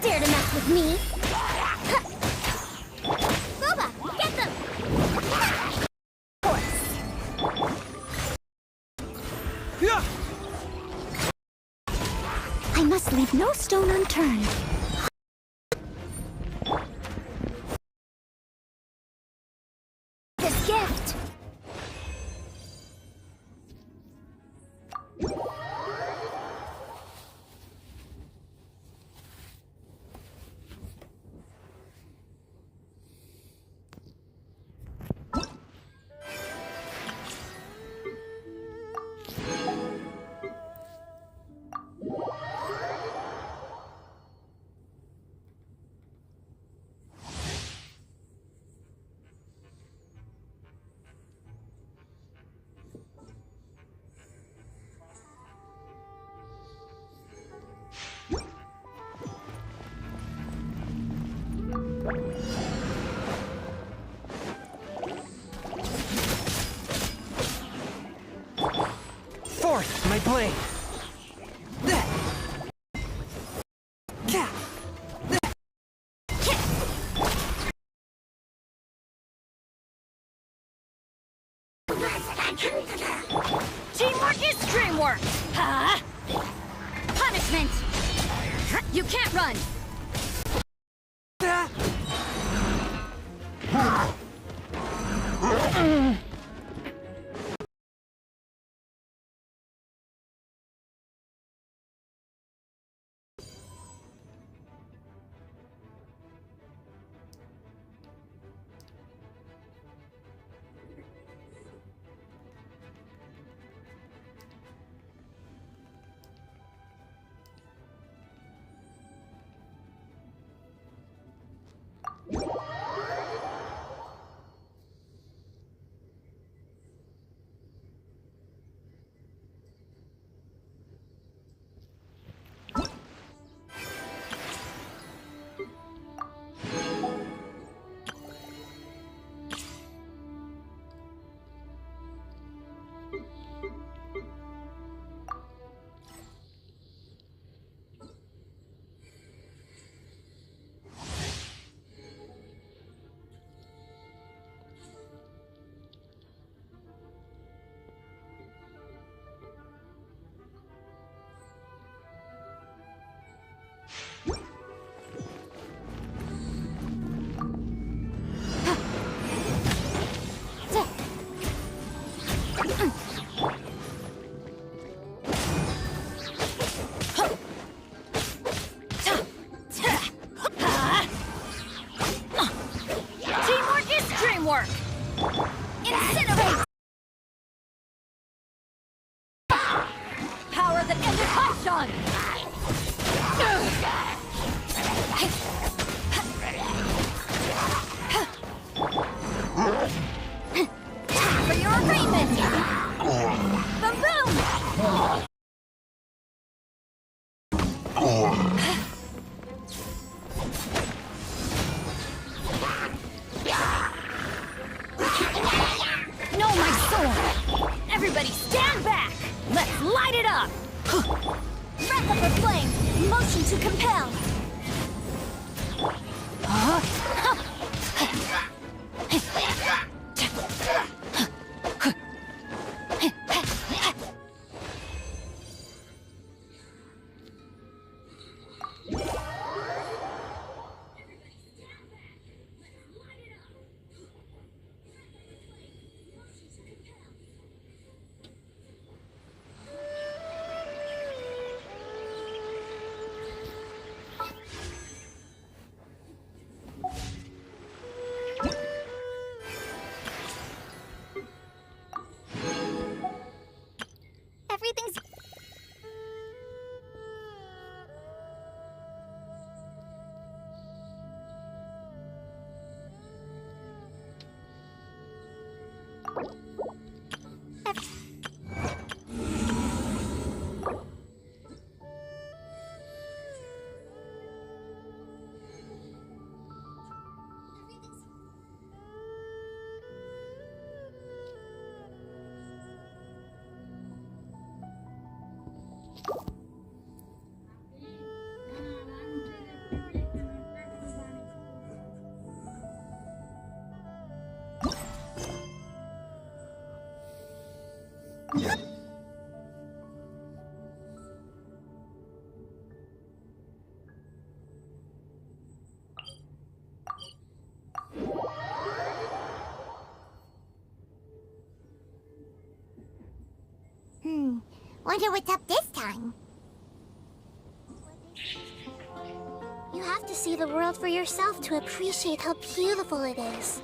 dare to mess with me! Boba, get them! Of course. I must leave no stone unturned. This gift. Forth, my blade! Teamwork is dreamwork! Huh? Punishment! You can't run! Teamwork is dreamwork! Incinerate! Power that ended Hotshot! Time for your arraignment! Boom boom! No, my sword! Everybody stand back! Let's light it up! Breath of the flame! Motion to compel! Everything's... Wonder what's up this time. You have to see the world for yourself to appreciate how beautiful it is.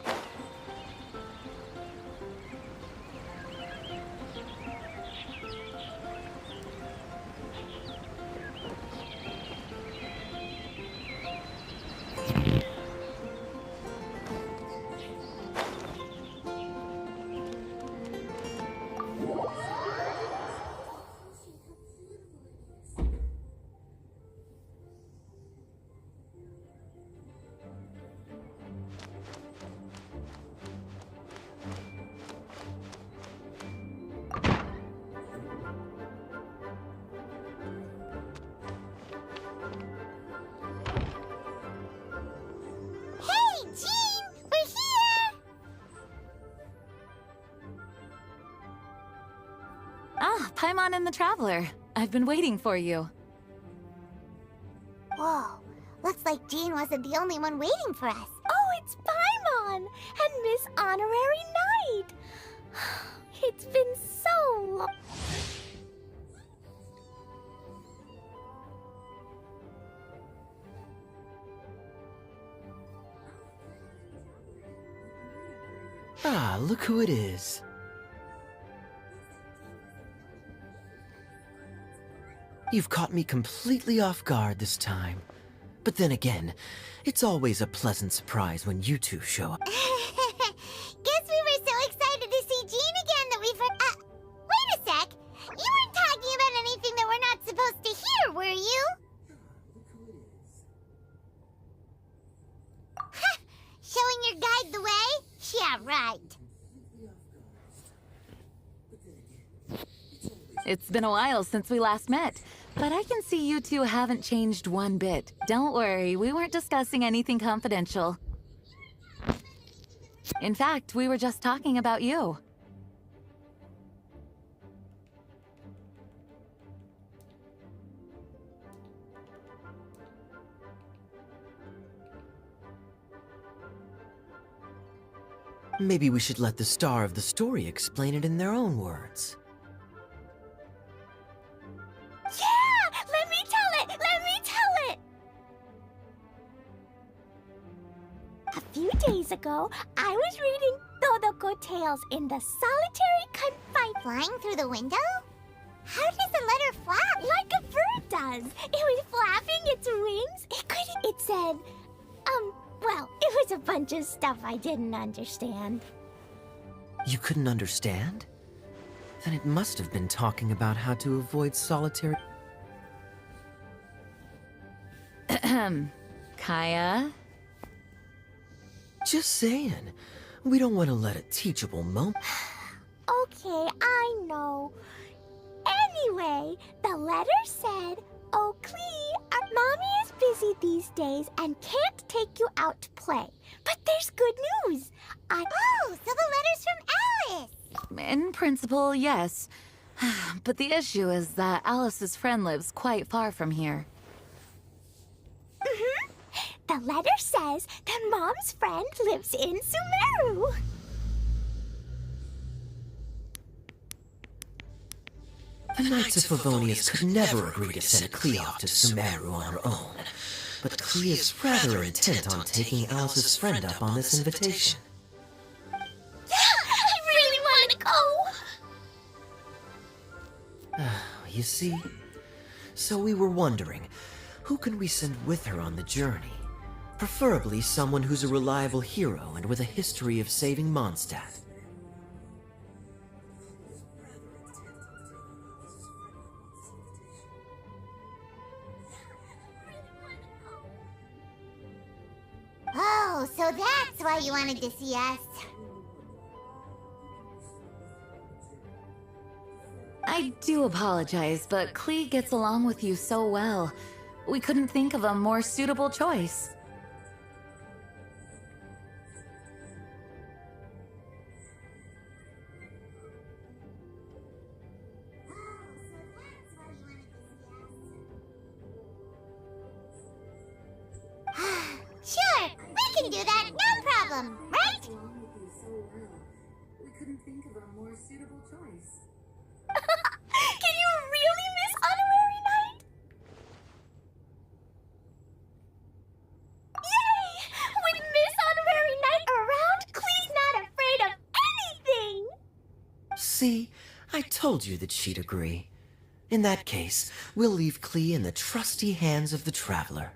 Ah, Paimon and the Traveler. I've been waiting for you. Whoa, looks like Jean wasn't the only one waiting for us. Oh, it's Paimon and Miss Honorary Knight. It's been so long. Ah, look who it is. You've caught me completely off guard this time. But then again, it's always a pleasant surprise when you two show up. Guess we were so excited to see Jean again that we wait a sec! You weren't talking about anything that we're not supposed to hear, were you? Showing your guide the way? Yeah, right. It's been a while since we last met, but I can see you two haven't changed one bit. Don't worry, we weren't discussing anything confidential. In fact, we were just talking about you. Maybe we should let the star of the story explain it in their own words. Yeah! Let me tell it! Let me tell it! A few days ago, I was reading Todoko Tales in the solitary confinement. Flying through the window? How does a letter flap? Like a bird does. It was flapping its wings. It said, well, it was a bunch of stuff I didn't understand. You couldn't understand? Then it must have been talking about how to avoid solitary... Kaya? Just saying. We don't want to let a teachable moment... Okay, I know. Anyway, the letter said, "Oh, Klee, our mommy is busy these days and can't take you out to play. But there's good news. Oh, so the letter's from Alice! In principle, yes. But the issue is that Alice's friend lives quite far from here. The letter says that Mom's friend lives in Sumeru. The Knights of Favonius could never agree to send Klee off to Sumeru on her own. But Klee is rather intent on taking Alice's friend up on this invitation. I really want to go. You see? So we were wondering, who can we send with her on the journey? Preferably someone who's a reliable hero and with a history of saving Mondstadt. Oh, so that's why you wanted to see us. I do apologize, but Klee gets along with you so well. We couldn't think of a more suitable choice. Sure, we can do that, no problem, right? We couldn't think of a more suitable choice. Can you told you that she'd agree. In that case, we'll leave Klee in the trusty hands of the Traveler.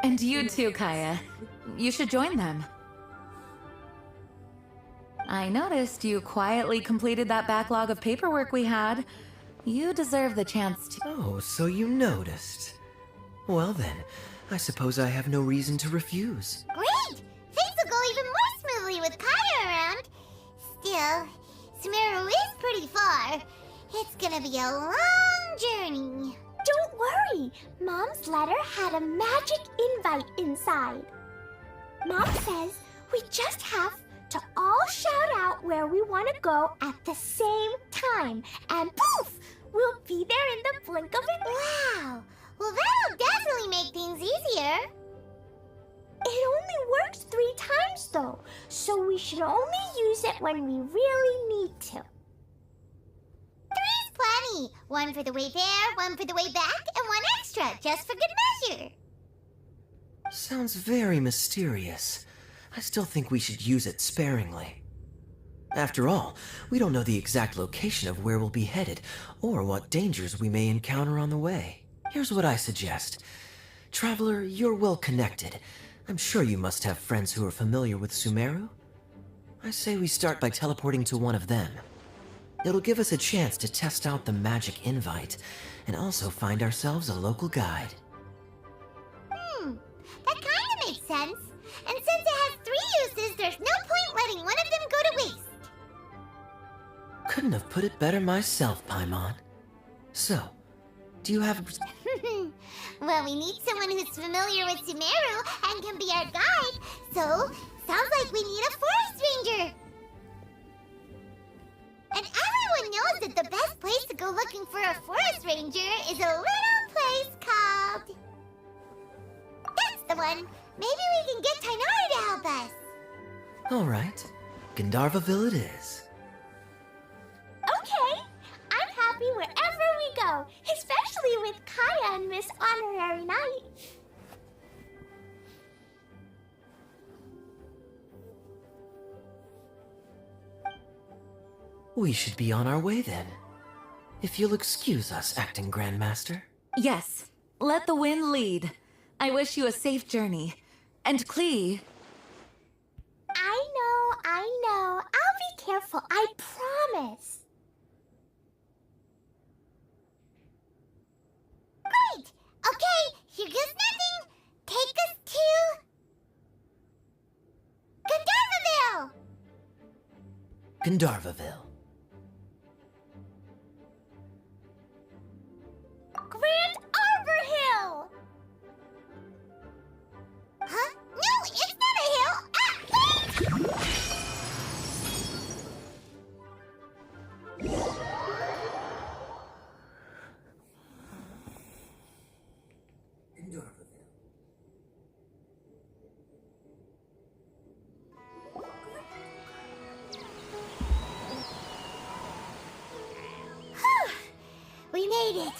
And you too, Kaya. You should join them. I noticed you quietly completed that backlog of paperwork we had. You deserve the chance to... Oh, so you noticed. Well then, I suppose I have no reason to refuse. Great! Things will go even more smoothly with Kaya around. Still, Sumeru is pretty far. It's gonna be a long journey. Don't worry. Mom's letter had a magic invite inside. Mom says we just have to all shout out where we want to go at the same time. And poof! We'll be there in the blink of an eye. Wow! Well, that'll definitely make things easier. It only works 3 times though, so we should only use it when we really need to. 3's plenty. 1 for the way there, 1 for the way back, and 1 extra, just for good measure. Sounds very mysterious. I still think we should use it sparingly. After all, we don't know the exact location of where we'll be headed, or what dangers we may encounter on the way. Here's what I suggest. Traveler, you're well connected. I'm sure you must have friends who are familiar with Sumeru. I say we start by teleporting to one of them. It'll give us a chance to test out the magic invite, and also find ourselves a local guide. That kinda makes sense. And since it has 3 uses, there's no point letting one of them go to waste. Couldn't have put it better myself, Paimon. So, do you have... Well, we need someone who's familiar with Sumeru and can be our guide, so sounds like we need a forest ranger. And everyone knows that the best place to go looking for a forest ranger is a little place called... That's the one. Maybe we can get Tainari to help us. All right. Gandharvaville it is. Okay, I'm happy wherever we go, especially with Kaya and Miss Honorary Knight. We should be on our way then. If you'll excuse us, Acting Grandmaster. Yes, let the wind lead. I wish you a safe journey. And Klee... I know. I'll be careful, I promise. Great! Okay, here goes nothing. Take us to... Gandharvaville! Gandharvaville. Grand Arbor Hill! Huh? No, it's not a hill! Ah, wait! We made it.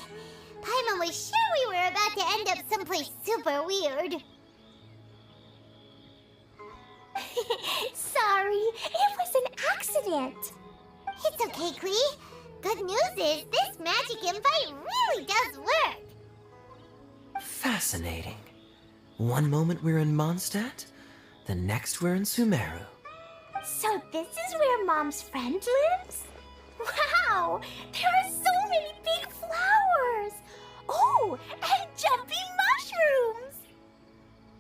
Paimon was sure we were about to end up someplace super weird. Sorry, it was an accident. It's okay, Klee. Good news is this magic invite really does work. Fascinating. One moment we're in Mondstadt, the next we're in Sumeru. So this is where Mom's friend lives? Wow, there are so many big flowers. Oh, and jumpy mushrooms.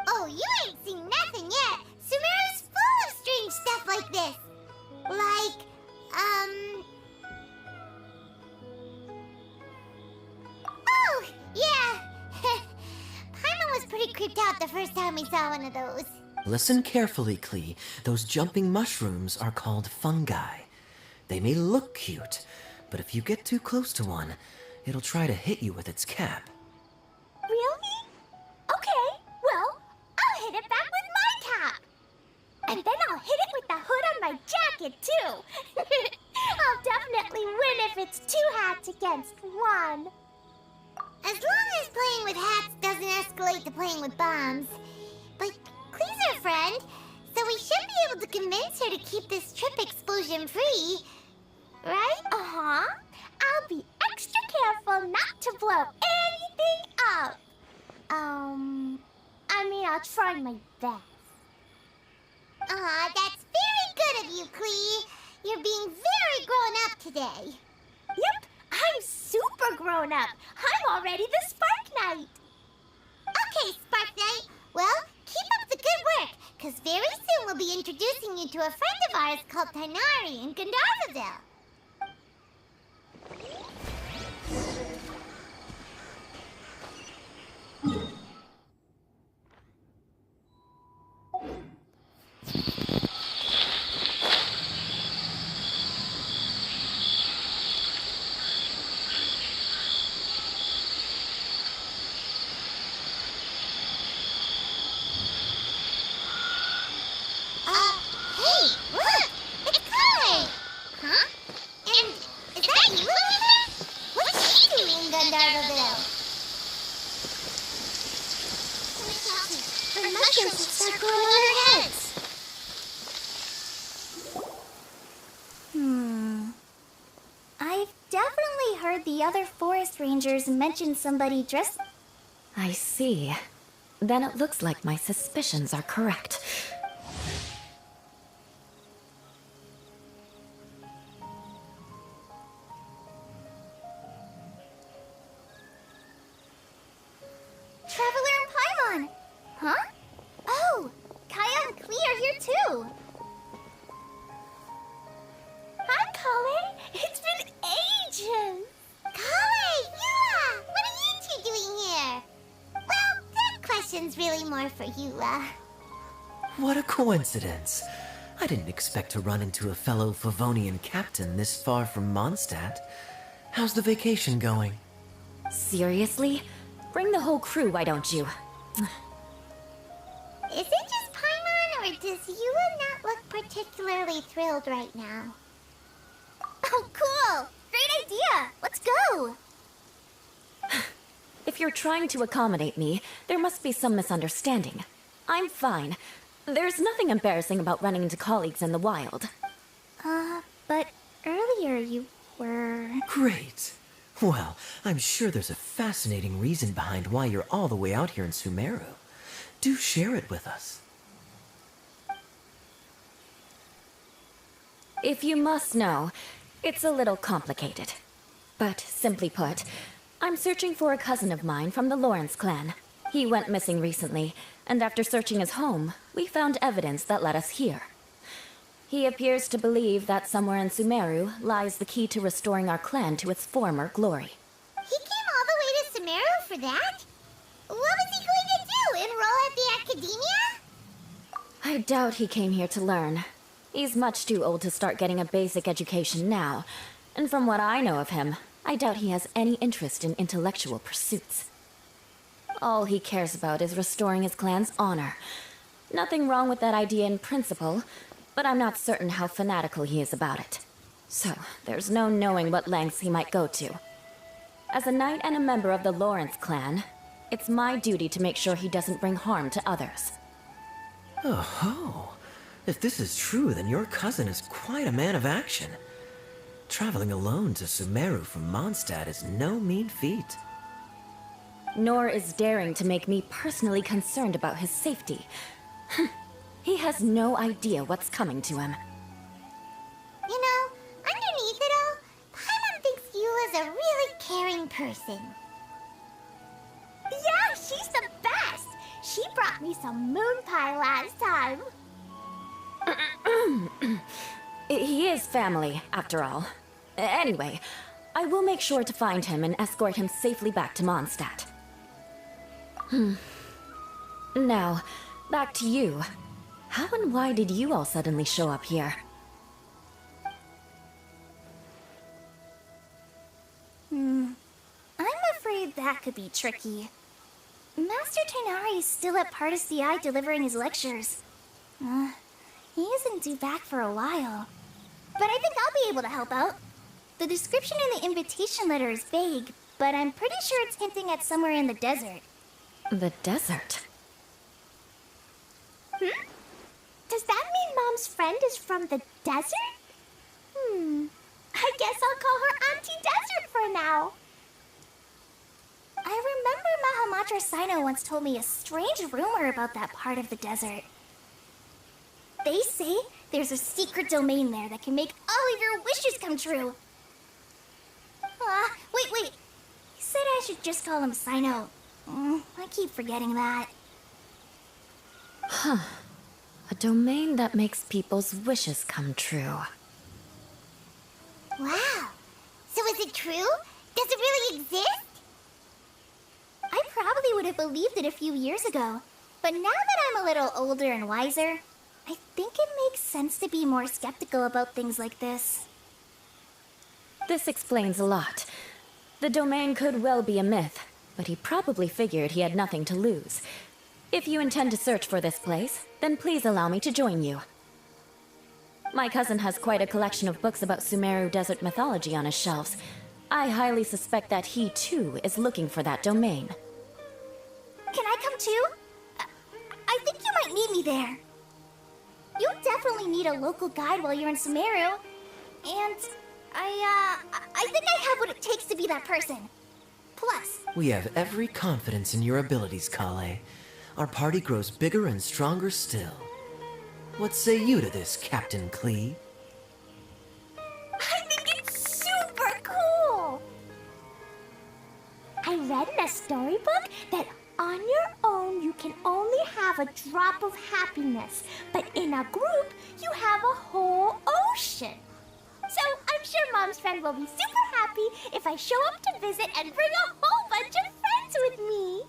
Oh, you ain't seen nothing yet. Sumeru's full of strange stuff like this. Like, Oh, yeah. Paimon was pretty creeped out the first time we saw one of those. Listen carefully, Klee. Those jumping mushrooms are called fungi. They may look cute, but if you get too close to one, it'll try to hit you with its cap. Really? Okay, well, I'll hit it back with my cap. And then I'll hit it with the hood on my jacket, too. it's 2 hats against 1. As long as playing with hats doesn't escalate to playing with bombs. But Klee's our friend, so we should be able to convince her to keep this trip explosion-free. Right? Uh-huh. I'll be extra careful not to blow anything up. I'll try my best. Aw, that's very good of you, Klee. You're being very grown up today. Yep, I'm super grown up. I'm already the Spark Knight. Okay, Spark Knight. Well, keep up the good work, because very soon we'll be introducing you to a friend of ours called Tainari in Gandharvaville. Hey, look! It's Chloe! Huh? And is that you over there? What's she doing in Gandharvaville? Her mushrooms start growing on her heads. I've definitely heard the other forest rangers mention somebody dressed... I see. Then it looks like my suspicions are correct. Traveler and Paimon! Huh? Oh, Kaya and Klee are here too! Hi, Kale! It's been ages! Kale, Yula! What are you two doing here? Well, that question's really more for Yula. What a coincidence. I didn't expect to run into a fellow Favonian captain this far from Mondstadt. How's the vacation going? Seriously? Bring the whole crew, why don't you? Is it just Paimon, or does Yula not look particularly thrilled right now? Oh, cool! Great idea! Let's go! If you're trying to accommodate me, there must be some misunderstanding. I'm fine. There's nothing embarrassing about running into colleagues in the wild. But earlier you were... Great. Well, I'm sure there's a fascinating reason behind why you're all the way out here in Sumeru. Do share it with us. If you must know, it's a little complicated. But simply put, I'm searching for a cousin of mine from the Lawrence clan. He went missing recently, and after searching his home, we found evidence that led us here. He appears to believe that somewhere in Sumeru lies the key to restoring our clan to its former glory. He came all the way to Sumeru for that? What was he going to do, enroll at the academia? I doubt he came here to learn. He's much too old to start getting a basic education now, and from what I know of him, I doubt he has any interest in intellectual pursuits. All he cares about is restoring his clan's honor. Nothing wrong with that idea in principle, but I'm not certain how fanatical he is about it. So, there's no knowing what lengths he might go to. As a knight and a member of the Lawrence clan, it's my duty to make sure he doesn't bring harm to others. Oh, if this is true, then your cousin is quite a man of action. Traveling alone to Sumeru from Mondstadt is no mean feat. Nor is daring to make me personally concerned about his safety. He has no idea what's coming to him. You know, underneath it all, Paimon thinks Yula's a really caring person. Yeah, she's the best! She brought me some moon pie last time. He is family, after all. Anyway, I will make sure to find him and escort him safely back to Mondstadt. Now, back to you. How and why did you all suddenly show up here? I'm afraid that could be tricky. Master Tainari is still at Pardus Eye delivering his lectures. He isn't due back for a while. But I think I'll be able to help out. The description in the invitation letter is vague, but I'm pretty sure it's hinting at somewhere in the desert. The desert? Does that mean Mom's friend is from the desert? I guess I'll call her Auntie Desert for now. I remember Mahamatra Sino once told me a strange rumor about that part of the desert. They say there's a secret domain there that can make all of your wishes come true. Wait. He said I should just call him Sino. I keep forgetting that. A domain that makes people's wishes come true. Wow. So is it true? Does it really exist? I probably would have believed it a few years ago. But now that I'm a little older and wiser, I think it makes sense to be more skeptical about things like this. This explains a lot. The domain could well be a myth, but he probably figured he had nothing to lose. If you intend to search for this place, then please allow me to join you. My cousin has quite a collection of books about Sumeru desert mythology on his shelves. I highly suspect that he, too, is looking for that domain. Can I come too? I think you might need me there. You definitely need a local guide while you're in Sumeru. And I think I have what it takes to be that person. Plus, We have every confidence in your abilities, Kale. Our party grows bigger and stronger still. What say you to this, Captain Klee? I think it's super cool! I read in a storybook that on your own you can only have a drop of happiness, but in a group you have a whole ocean. So I'm sure Mom's friend will be super happy if I show up to visit and bring a whole bunch of friends with me.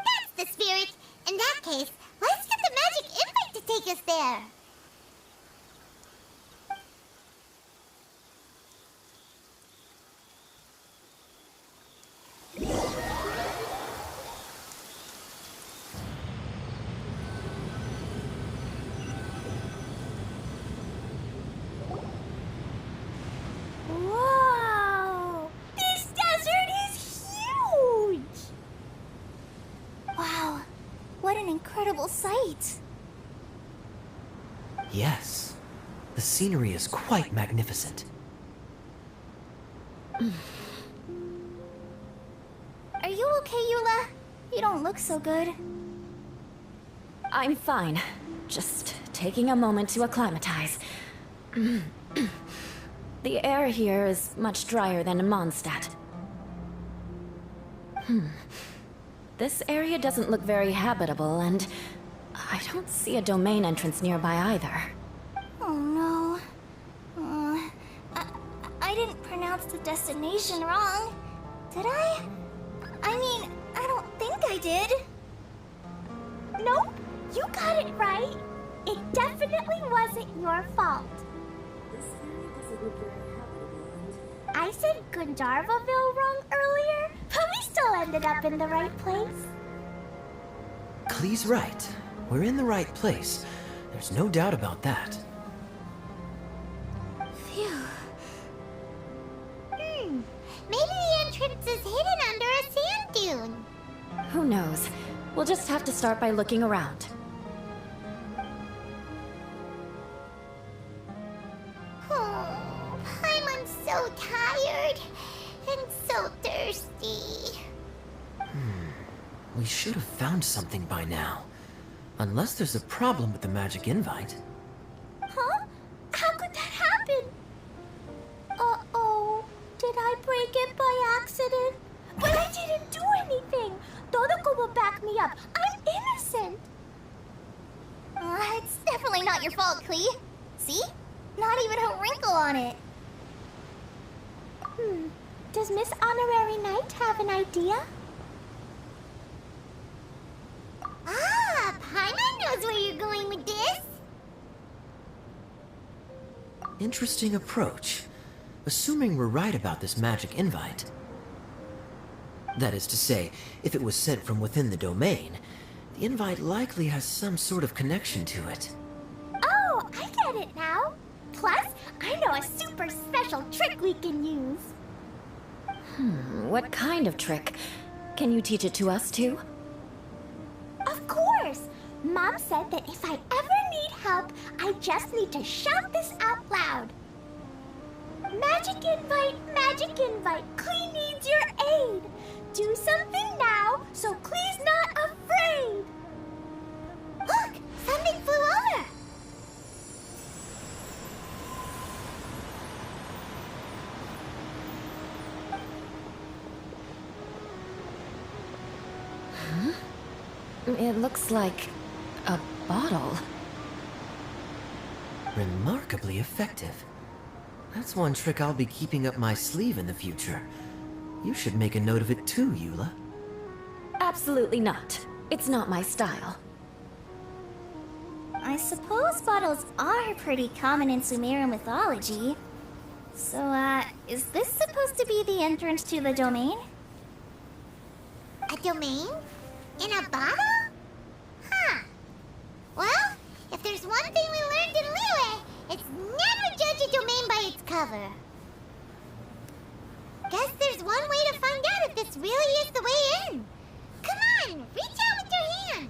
that's the spirit. In that case, let's get the magic invite to take us there. Whoa! This desert is huge! Wow, what an incredible sight. Yes. The scenery is quite magnificent. Are you okay, Eula? You don't look so good. I'm fine. Just taking a moment to acclimatize. The air here is much drier than in Mondstadt. This area doesn't look very habitable, and I don't see a domain entrance nearby either. Oh no. I didn't pronounce the destination wrong. Did I? I mean, I don't think I did. Nope, you got it right. It definitely wasn't your fault. I said Gundarvaville wrong earlier, but we still ended up in the right place. Klee's right. We're in the right place. There's no doubt about that. Phew. Maybe the entrance is hidden under a sand dune. Who knows? We'll just have to start by looking around. Oh, I'm so tired and so thirsty. We should have found something by now. Unless there's a problem with the magic invite. Huh? How could that happen? Uh-oh. Did I break it by accident? But I didn't do anything. Todoko will back me up. I'm innocent. It's definitely not your fault, Klee. See? Not even a wrinkle on it. Does Miss Honorary Knight have an idea? Paimon knows where you're going with this. Interesting approach. Assuming we're right about this magic invite. That is to say, if it was sent from within the domain, the invite likely has some sort of connection to it. Oh, I get it now. Plus, I know a super special trick we can use. What kind of trick? Can you teach it to us too? Of course! Mom said that if I ever need help, I just need to shout this out loud. Magic invite, Klee needs your aid. Do something now, so Klee's not afraid. Look! Something flew over! It looks like a bottle. Remarkably effective. That's one trick I'll be keeping up my sleeve in the future. You should make a note of it too, Eula. Absolutely not. It's not my style. I suppose bottles are pretty common in Sumerian mythology. So, is this supposed to be the entrance to the domain? A domain? In a bottle? Huh. Well, if there's one thing we learned in Liyue, it's never judge a domain by its cover. Guess there's one way to find out if this really is the way in. Come on, reach out with your hand.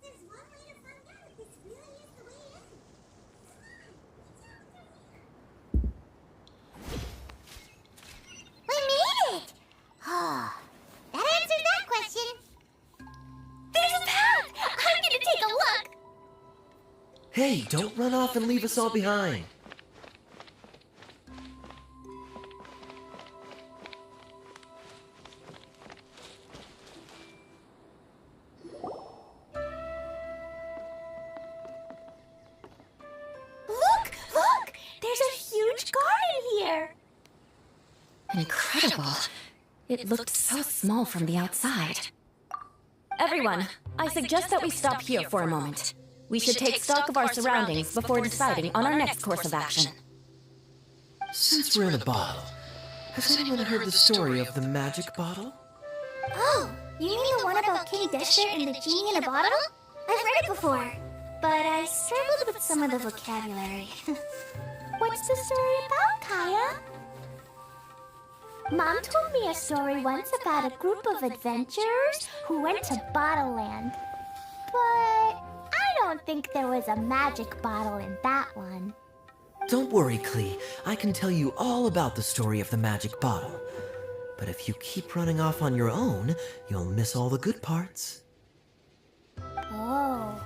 There's one way to find out if this really is the way in. We made it! Oh, that answers that question. There's a path! I'm gonna take a look! Hey, don't run off and leave us all behind. Look! There's a huge garden here! Incredible. It looked so small from the outside. Everyone, I suggest that we stop here for a moment. We should take stock of our surroundings before deciding on our next course of action. Since we're in a bottle, has anyone heard the story of the magic bottle? Oh, you mean the one about King Desher and the genie in a bottle? I've read it before, but I struggled with some of the vocabulary. What's the story about, Kaya? Mom told me a story once about a group of adventurers who went to Bottle Land. But I don't think there was a magic bottle in that one. Don't worry, Klee. I can tell you all about the story of the magic bottle. But if you keep running off on your own, you'll miss all the good parts. Oh,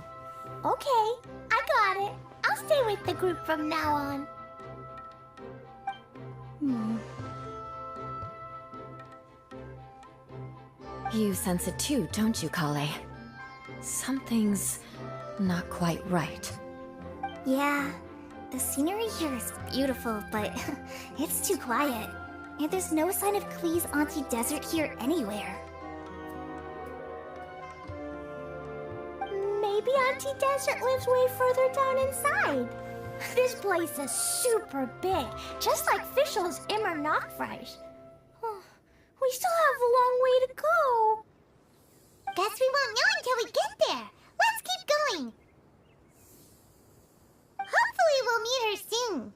okay. I got it. I'll stay with the group from now on. You sense it too, don't you, Kale? Something's not quite right. Yeah, the scenery here is beautiful, but it's too quiet. And there's no sign of Klee's Auntie Desert here anywhere. Maybe Auntie Desert lives way further down inside. This place is super big, just like Fischl's Immer Nachfreis. We still have a long way to go. Guess we won't know until we get there. Let's keep going. Hopefully we'll meet her soon.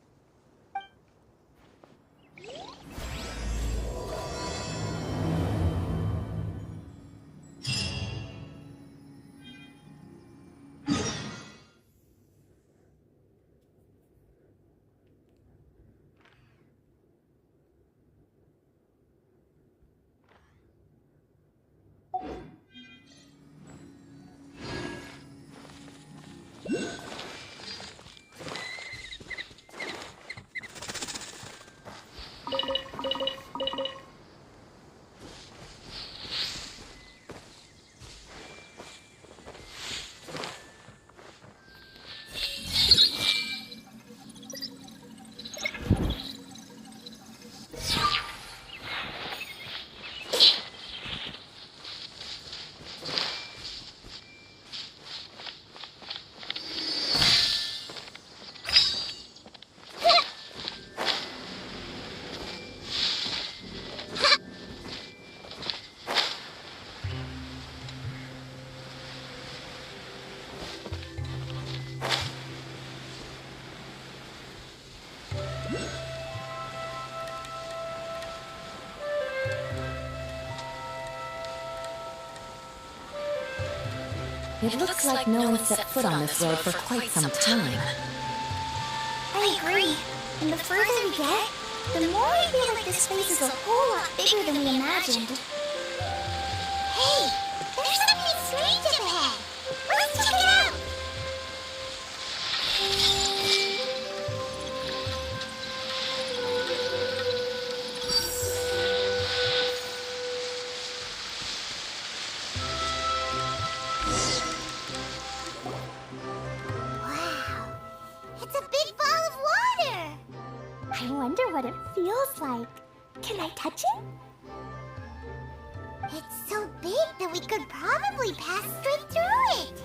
It looks like no one set foot on this road for quite some time. I agree. And the further we get, the more I feel like this place is a whole lot bigger than we imagined. Hey, there's something strange up ahead. Let's check it out. Wow, it's a big ball of water. I wonder what it feels like. Can I touch it? It's so big that we could probably pass straight through it.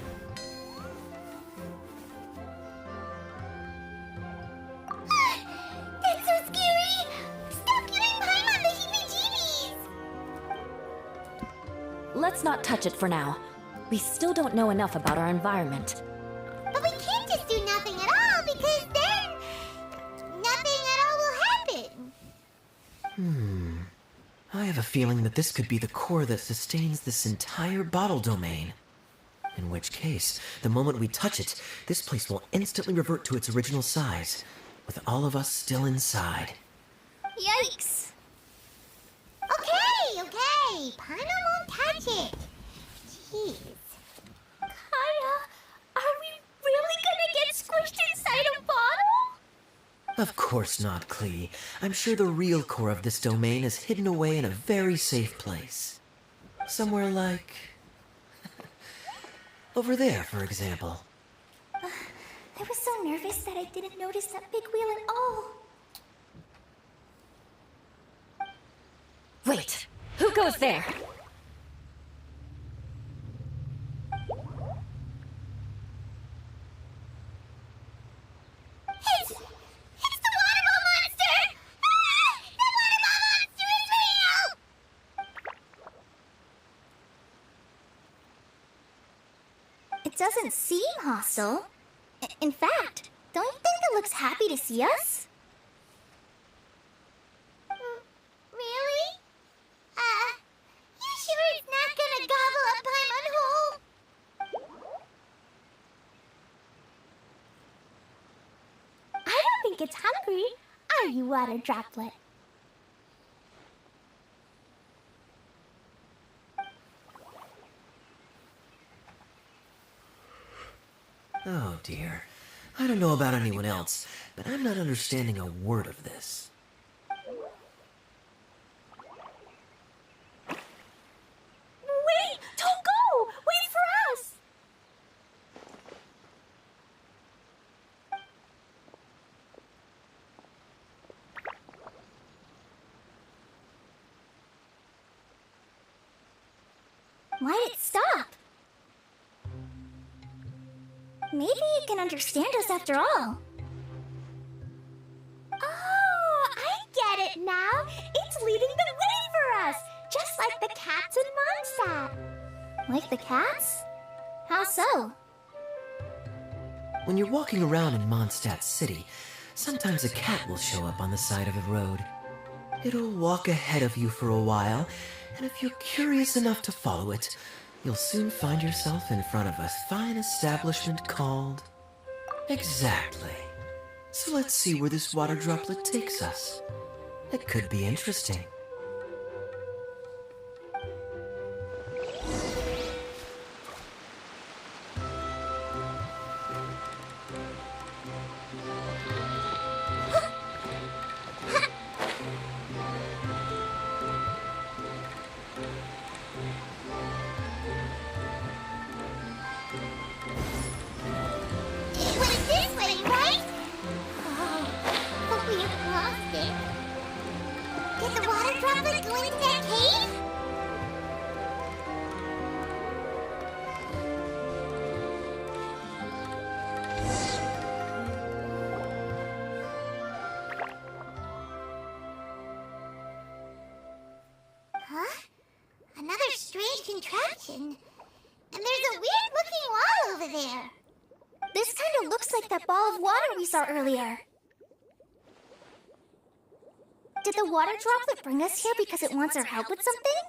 That's so scary! Stop giving Paimon the heebie-jeebies! Let's not touch it for now. We still don't know enough about our environment. But we can't just do nothing at all because then nothing at all will happen. I have a feeling that this could be the core that sustains this entire bottle domain. In which case, the moment we touch it, this place will instantly revert to its original size, with all of us still inside. Yikes! Okay. Paimon won't touch it. Jeez. Kaya, are we really gonna get squished inside a bottle? Of course not, Klee. I'm sure the real core of this domain is hidden away in a very safe place. Somewhere like... over there, for example. I was so nervous that I didn't notice that big wheel at all. Wait, who goes there? It's the waterball monster! Ah! The waterball monster is real! It doesn't seem hostile. In fact, don't you think it looks happy to see us? Really? You sure it's not gonna gobble up Paimon whole? I don't think it's hungry. Are you, water droplet? Oh dear. I don't know about anyone else, but I'm not understanding a word of this. Wait! Don't go! Wait for us! Why'd it stop? Maybe it can understand us after all. Oh, I get it now. It's leading the way for us, just like the cats in Mondstadt. Like the cats? How so? When you're walking around in Mondstadt City, sometimes a cat will show up on the side of the road. It'll walk ahead of you for a while, and if you're curious enough to follow it, you'll soon find yourself in front of a fine establishment called... Exactly. So let's see where this water droplet takes us. It could be interesting. It went this way, right? Oh, but we have lost it. Did the water droplet go into that cave? Huh? Another strange contraption. And there's a weird-looking wall over there. This kind of looks like that ball of water we saw earlier. Did the water droplet bring us here because it wants our help with something?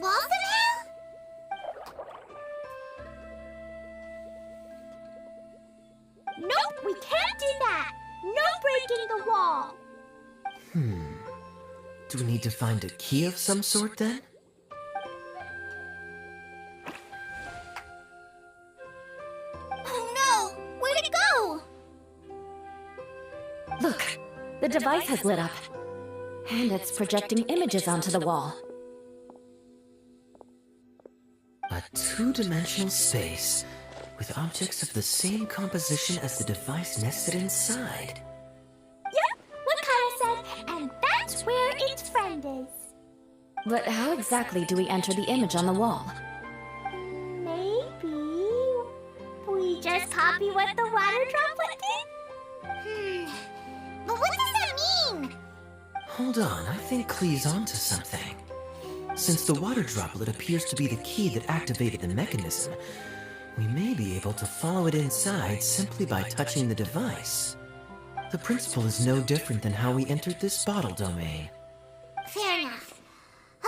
wall somehow? Nope, we can't do that. No breaking the wall. Do we need to find a key of some sort then? Oh no! Where'd it go? Look, the device has lit up. And it's projecting images onto the wall. A two-dimensional space with objects of the same composition as the device nested inside. Yep, what Kaya said, and that's where its friend is. But how exactly do we enter the image on the wall? Maybe we just copy what the water droplet did? But what does that mean? Hold on, I think Klee's onto something. Since the water droplet appears to be the key that activated the mechanism, we may be able to follow it inside simply by touching the device. The principle is no different than how we entered this bottle domain. Fair enough.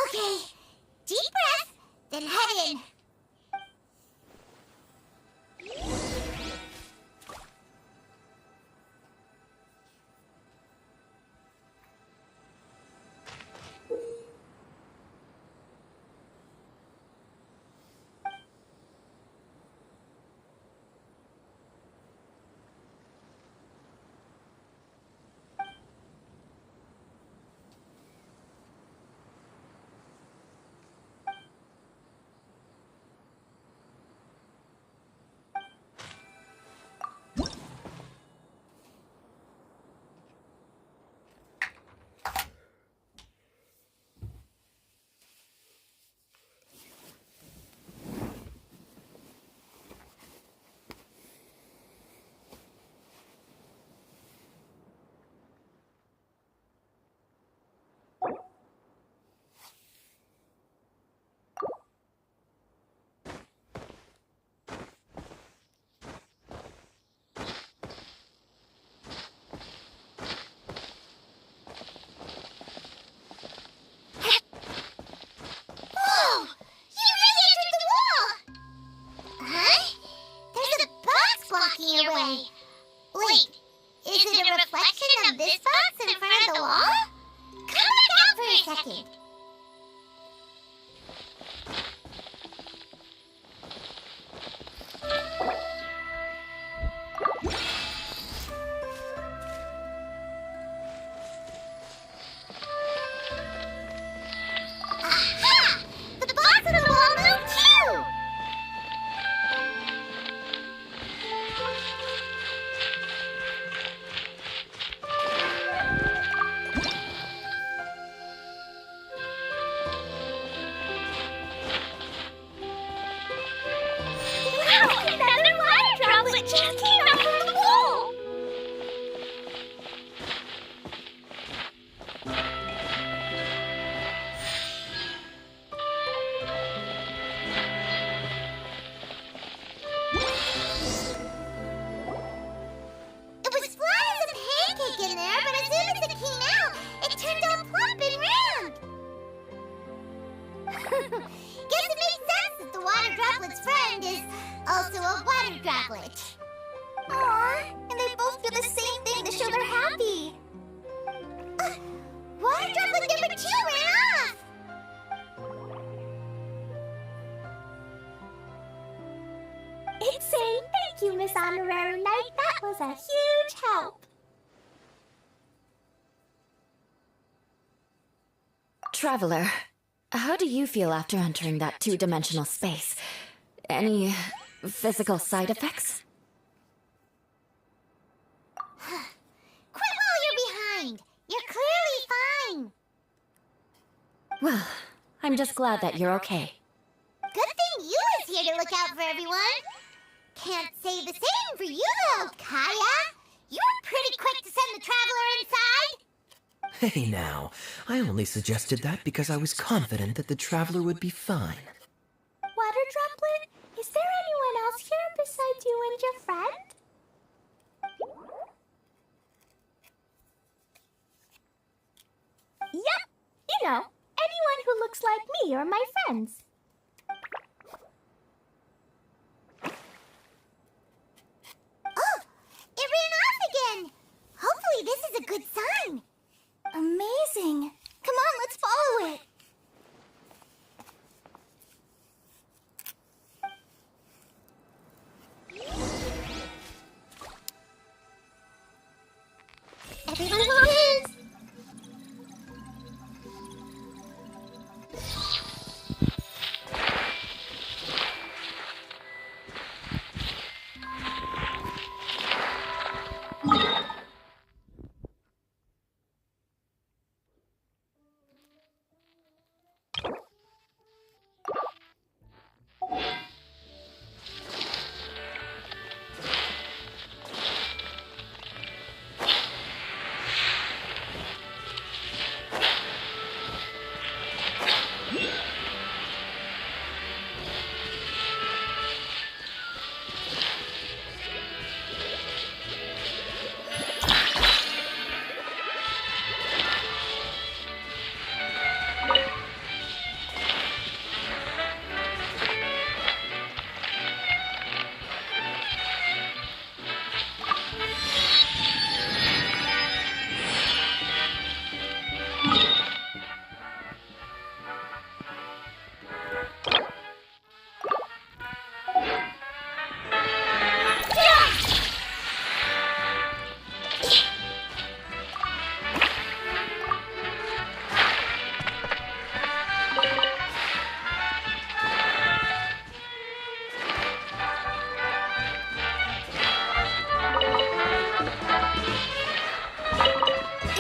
Okay, deep breath, then head in. It's saying thank you, Miss Honorary Knight. That was a huge help. Traveler, how do you feel after entering that two-dimensional space? Any physical side effects? Quit while you're behind! You're clearly fine! Well, I'm just glad that you're okay. Good thing you was here to look out for everyone! Can't say the same for you though, Kaya! You were pretty quick to send the Traveler inside! Hey now, I only suggested that because I was confident that the Traveler would be fine. Water Droplet, is there anyone else here besides you and your friend? Yep, you know, anyone who looks like me or my friends. Oh, it ran off again. Hopefully this is a good sign. Amazing. Come on, let's follow it. Everyone hold hands.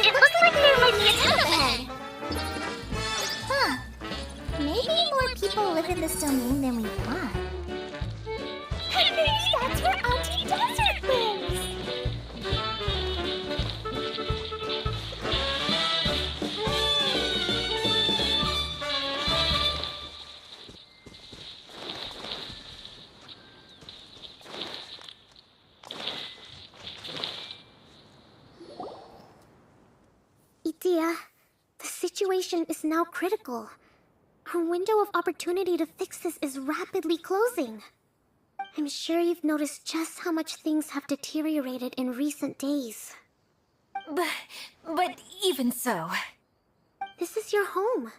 It looks like there might be a tunnel ahead. Huh. Maybe more people live in this domain than we thought. And maybe that's where Auntie Desert lives. Idea, the situation is now critical. Our window of opportunity to fix this is rapidly closing. I'm sure you've noticed just how much things have deteriorated in recent days. But even so... This is your home.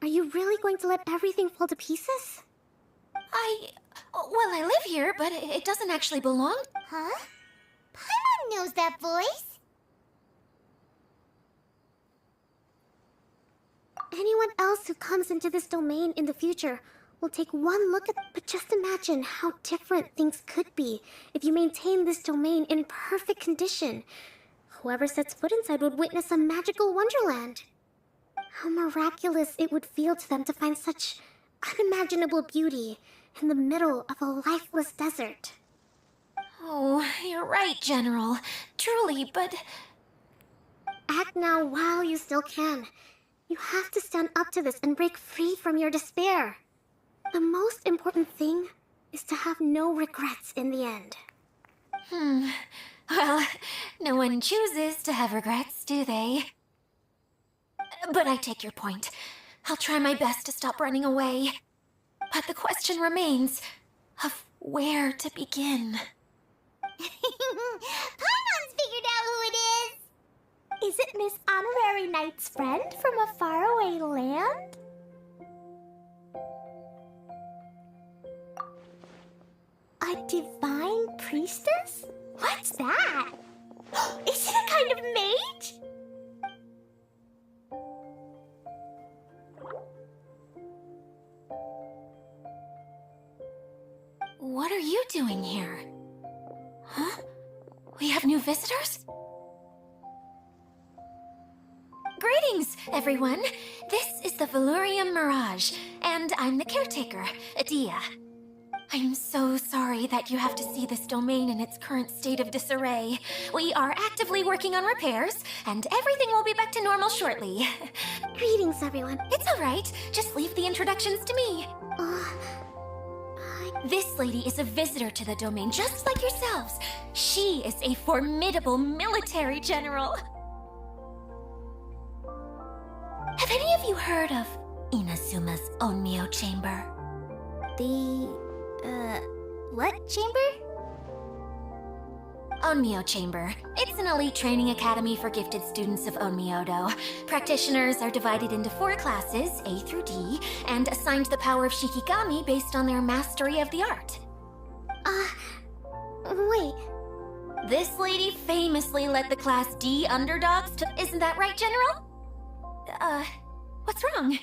Are you really going to let everything fall to pieces? Well, I live here, but it doesn't actually belong. Huh? Paimon knows that voice. Anyone else who comes into this domain in the future will take one look at... But just imagine how different things could be if you maintain this domain in perfect condition. Whoever sets foot inside would witness a magical wonderland. How miraculous it would feel to them to find such unimaginable beauty in the middle of a lifeless desert. Oh, you're right, General. Truly, but... Act now while you still can. You have to stand up to this and break free from your despair. The most important thing is to have no regrets in the end. Well, no one chooses to have regrets, do they? But I take your point. I'll try my best to stop running away. But the question remains of where to begin. Paimon's figured out who it is. Is it Miss Honorary Knight's friend from a faraway land? A divine priestess? What's that? Is it a kind of mage? What are you doing here? Huh? We have new visitors? Greetings, everyone. This is the Valurium Mirage, and I'm the caretaker, Adia. I'm so sorry that you have to see this domain in its current state of disarray. We are actively working on repairs, and everything will be back to normal shortly. Greetings, everyone. It's all right. Just leave the introductions to me. This lady is a visitor to the domain, just like yourselves. She is a formidable military general. Have any of you heard of Inazuma's Onmyo Chamber. The, what chamber? Onmyo Chamber. It's an elite training academy for gifted students of Onmyodo. Practitioners are divided into 4 classes, A through D, and assigned the power of Shikigami based on their mastery of the art. Wait. This lady famously led the Class D underdogs to... Isn't that right, General? What's wrong?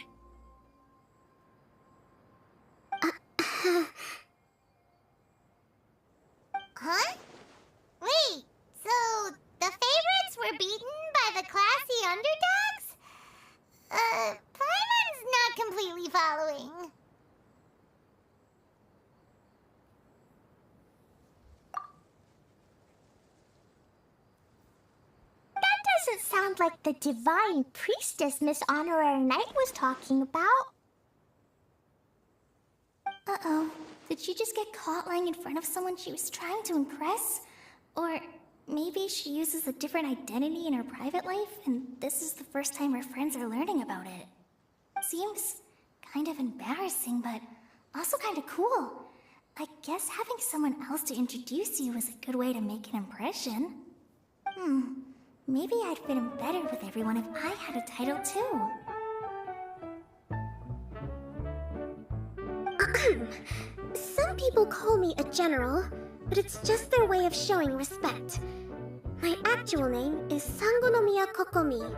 Huh? Wait, so the favorites were beaten by the classy underdogs? Paimon's not completely following. That doesn't sound like the divine priestess Miss Honorary Knight was talking about. Uh-oh. Did she just get caught lying in front of someone she was trying to impress? Or maybe she uses a different identity in her private life, and this is the first time her friends are learning about it. Seems kind of embarrassing, but also kind of cool. I guess having someone else to introduce you is a good way to make an impression. Maybe I'd fit in better with everyone if I had a title too. Some people call me a general, but it's just their way of showing respect. My actual name is Sangonomiya Kokomi.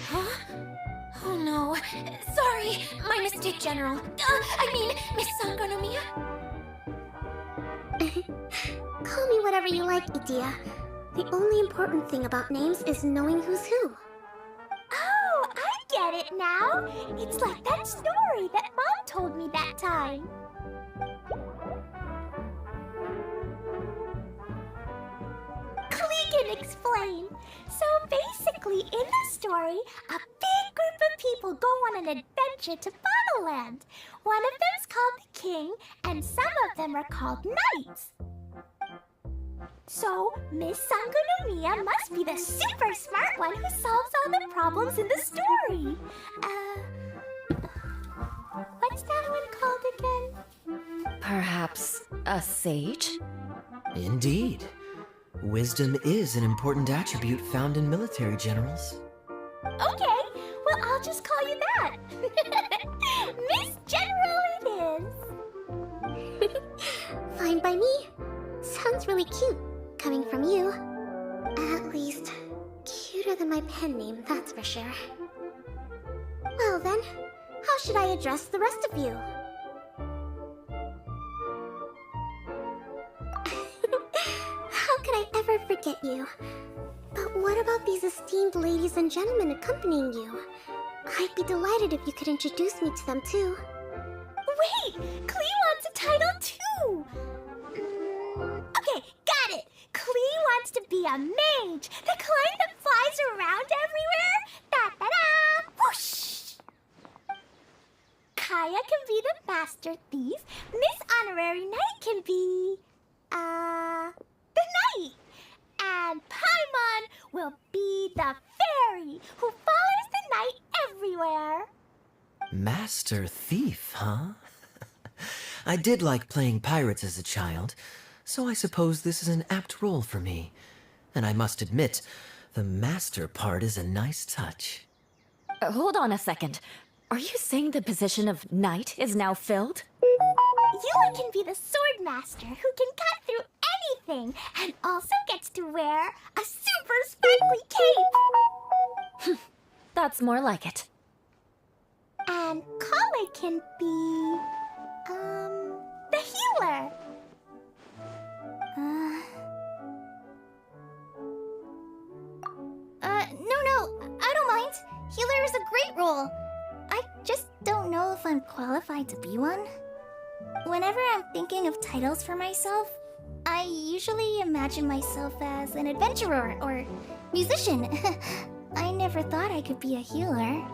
Huh? Oh no. Sorry, my mistake, General. I mean, Miss Sangonomiya. Call me whatever you like, Idia. The only important thing about names is knowing who's who. Oh, I get it now. It's like that story that Mom told me that time. Klee can explain. So basically, in the story, a big group of people go on an adventure to Bottleland. One of them's called the King, and some of them are called Knights. So, Miss Sangonomiya must be the super smart one who solves all the problems in the story. What's that one called again? Perhaps a sage? Indeed. Wisdom is an important attribute found in military generals. Okay, well, I'll just call you that. Miss General it is. Fine by me. Sounds really cute, coming from you. At least, cuter than my pen name, that's for sure. Well then, how should I address the rest of you? How could I ever forget you? But what about these esteemed ladies and gentlemen accompanying you? I'd be delighted if you could introduce me to them too. Wait! Klee wants a title too! Okay, got it! Klee wants to be a mage! The kind that flies around everywhere! Da-da-da! Whoosh! Kaya can be the master thief. Miss Honorary Knight can be... the knight! And Paimon will be the fairy who follows the knight everywhere. Master Thief, huh? I did like playing pirates as a child, so I suppose this is an apt role for me. And I must admit, the master part is a nice touch. Hold on a second. Are you saying the position of knight is now filled? Yula can be the sword master who can cut through anything and also gets to wear a super sparkly cape. That's more like it. And Kale can be... the healer. No, I don't mind. Healer is a great role. I just don't know if I'm qualified to be one. Whenever I'm thinking of titles for myself, I usually imagine myself as an adventurer or musician. I never thought I could be a healer.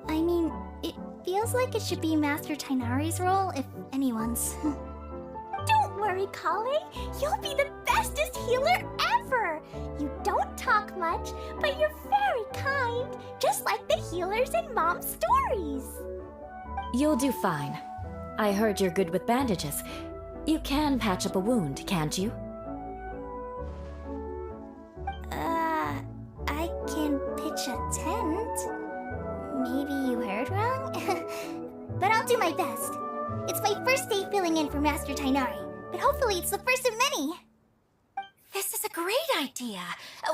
I mean, it feels like it should be Master Tainari's role, if anyone's. Don't worry, Kale. You'll be the bestest healer ever. You don't talk much, but you're very kind, just like the healers in Mom's stories. You'll do fine. I heard you're good with bandages. You can patch up a wound, can't you? I can pitch a tent. Maybe you heard wrong? But I'll do my best. It's my first day filling in for Master Tainari, but hopefully it's the first of many. This is a great idea.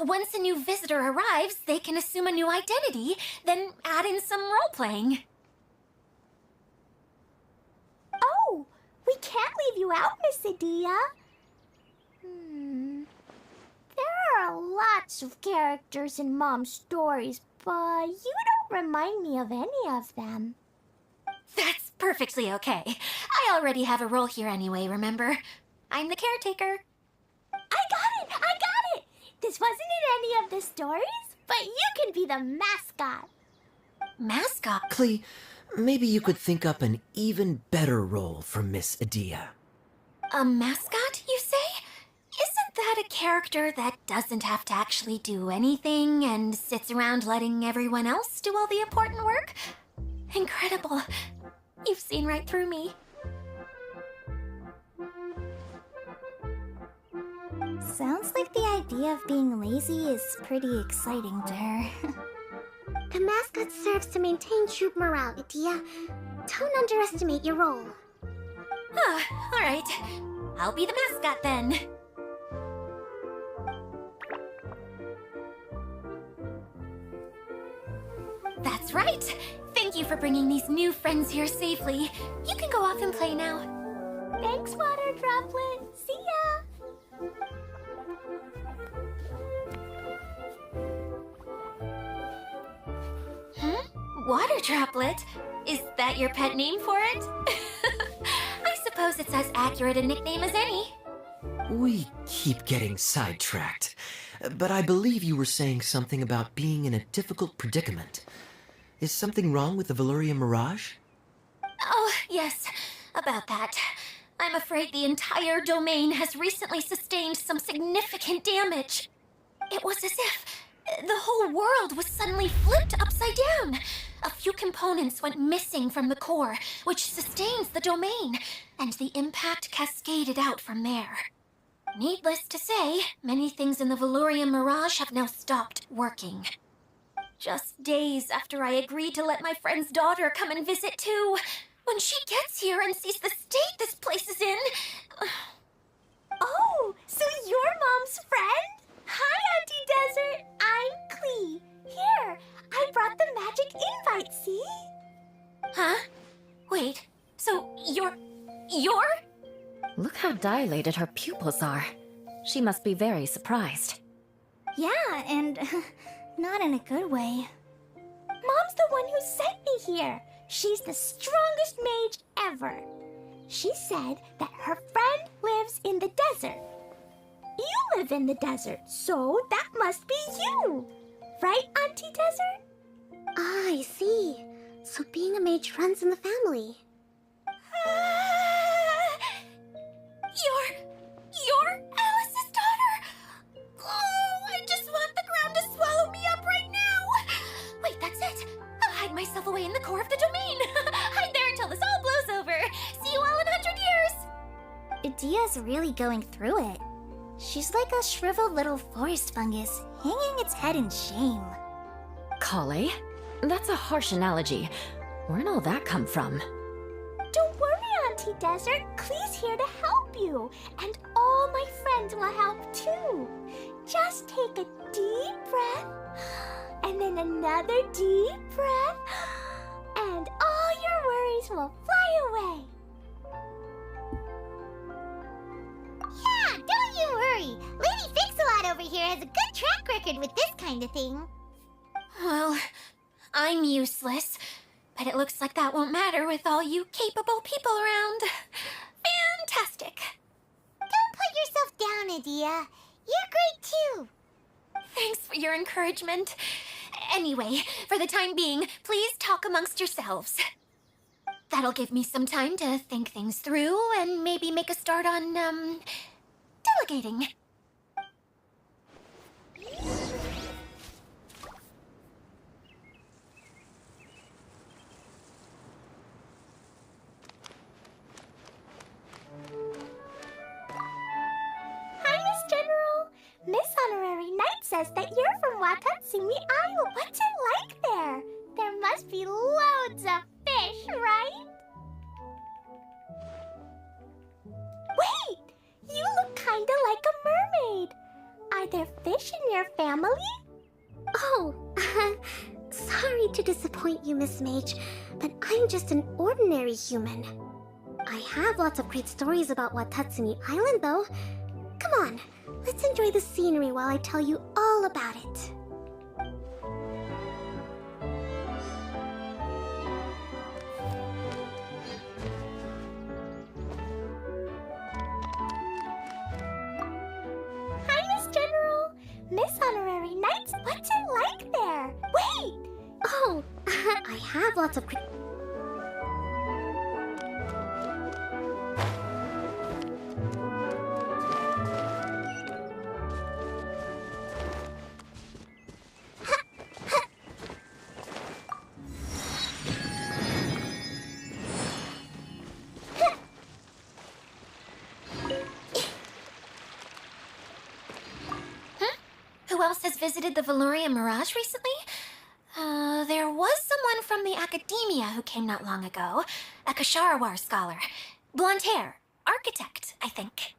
Once a new visitor arrives, they can assume a new identity, then add in some role-playing. Oh, we can't leave you out, Miss Adia. There are lots of characters in Mom's stories, but you don't remind me of any of them. That's perfectly okay. I already have a role here anyway, remember? I'm the caretaker. I got it! This wasn't in any of the stories, but you can be the mascot. Mascot? Klee, maybe you could think up an even better role for Miss Adia. A mascot, you say? Isn't that a character that doesn't have to actually do anything and sits around letting everyone else do all the important work? Incredible. You've seen right through me. Sounds like the idea of being lazy is pretty exciting to her. The mascot serves to maintain troop morale, Adia. Don't underestimate your role. All right. I'll be the mascot then. That's right. Thank you for bringing these new friends here safely. You can go off and play now. Thanks, Water Droplet. See ya! Water Droplet? Is that your pet name for it? I suppose it's as accurate a nickname as any. We keep getting sidetracked, but I believe you were saying something about being in a difficult predicament. Is something wrong with the Veluria Mirage? Oh, yes, about that. I'm afraid the entire domain has recently sustained some significant damage. It was as if the whole world was suddenly flipped upside down. A few components went missing from the core, which sustains the domain, and the impact cascaded out from there. Needless to say, many things in the Veluria Mirage have now stopped working. Just days after I agreed to let my friend's daughter come and visit too. When she gets here and sees the state this place is in... Oh, so you're Mom's friend? Hi, Auntie Desert. I'm Klee. Here, I brought the magic invite, see? Huh? Wait, so you're... Look how dilated her pupils are. She must be very surprised. Yeah, and not in a good way. Mom's the one who sent me here. She's the strongest mage ever. She said that her friend lives in the desert. You live in the desert, so that must be you. Right, Auntie Desert? Ah, I see. So being a mage runs in the family. You're Alice's daughter! Oh, I just want the ground to swallow me up right now! Wait, that's it! I'll hide myself away in the core of the domain! Hide there until this all blows over! See you all in 100 years! Adia's really going through it. She's like a shriveled little forest fungus, hanging its head in shame. Kale? That's a harsh analogy. Where'd all that come from? Don't worry, Auntie Desert. Klee's here to help you. And all my friends will help too. Just take a deep breath, and then another deep breath, and all your worries will fly away. Yeah, don't you worry. Lady Fix-a-Lot over here has a good track record with this kind of thing. Well, I'm useless, but it looks like that won't matter with all you capable people around. Fantastic! Don't put yourself down, Adia. You're great too. Thanks for your encouragement. Anyway, for the time being, please talk amongst yourselves. That'll give me some time to think things through and maybe make a start on, delegating. Hi, Miss General. Miss Honorary Knight says that you're from Watatsumi Isle. What's it like there? There must be loads of fish, right? Wait! You look kinda like a mermaid. Are there fish in your family? Oh, sorry to disappoint you, Miss Mage, but I'm just an ordinary human. I have lots of great stories about Watatsumi Island, though. Come on, let's enjoy the scenery while I tell you all about it. Hi, Miss General. Miss Honorary Knight, what's it like there? Wait! Oh, I have lots of great... Who else has visited the Veloria Mirage recently? There was someone from the academia who came not long ago. A Kasharawar scholar. Blonde hair. Architect, I think.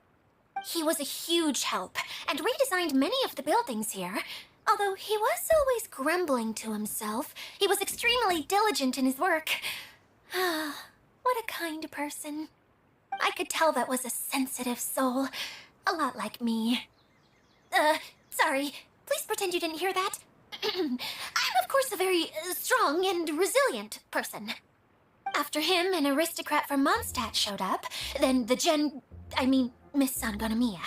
He was a huge help and redesigned many of the buildings here. Although he was always grumbling to himself, he was extremely diligent in his work. What a kind person. I could tell that was a sensitive soul. A lot like me. Sorry. Please pretend you didn't hear that. I'm, of course, a very strong and resilient person. After him, an aristocrat from Mondstadt showed up. Then Miss Sangonomiya.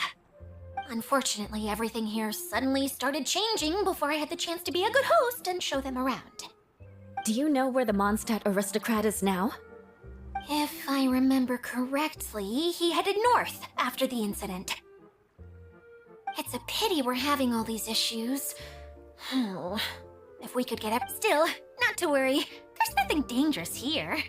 Unfortunately, everything here suddenly started changing before I had the chance to be a good host and show them around. Do you know where the Mondstadt aristocrat is now? If I remember correctly, he headed north after the incident. It's a pity we're having all these issues. Oh, if we could get up... Still, not to worry. There's nothing dangerous here.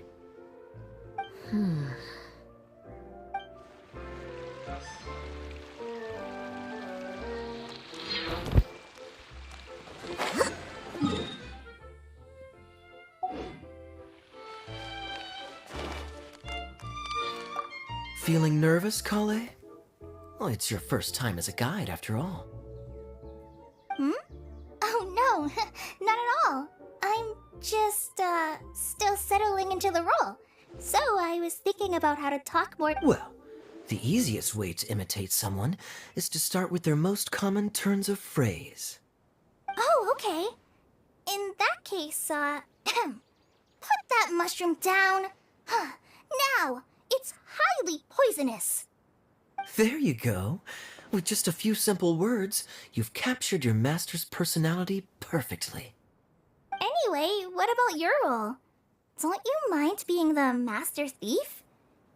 Feeling nervous, Kale? Well, it's your first time as a guide, after all. Oh no, not at all. I'm just, still settling into the role. So I was thinking about how to talk more. Well, the easiest way to imitate someone is to start with their most common turns of phrase. Oh, okay. In that case, put that mushroom down. Now, it's highly poisonous. There you go. With just a few simple words, you've captured your master's personality perfectly. Anyway, what about your role? Don't you mind being the master thief?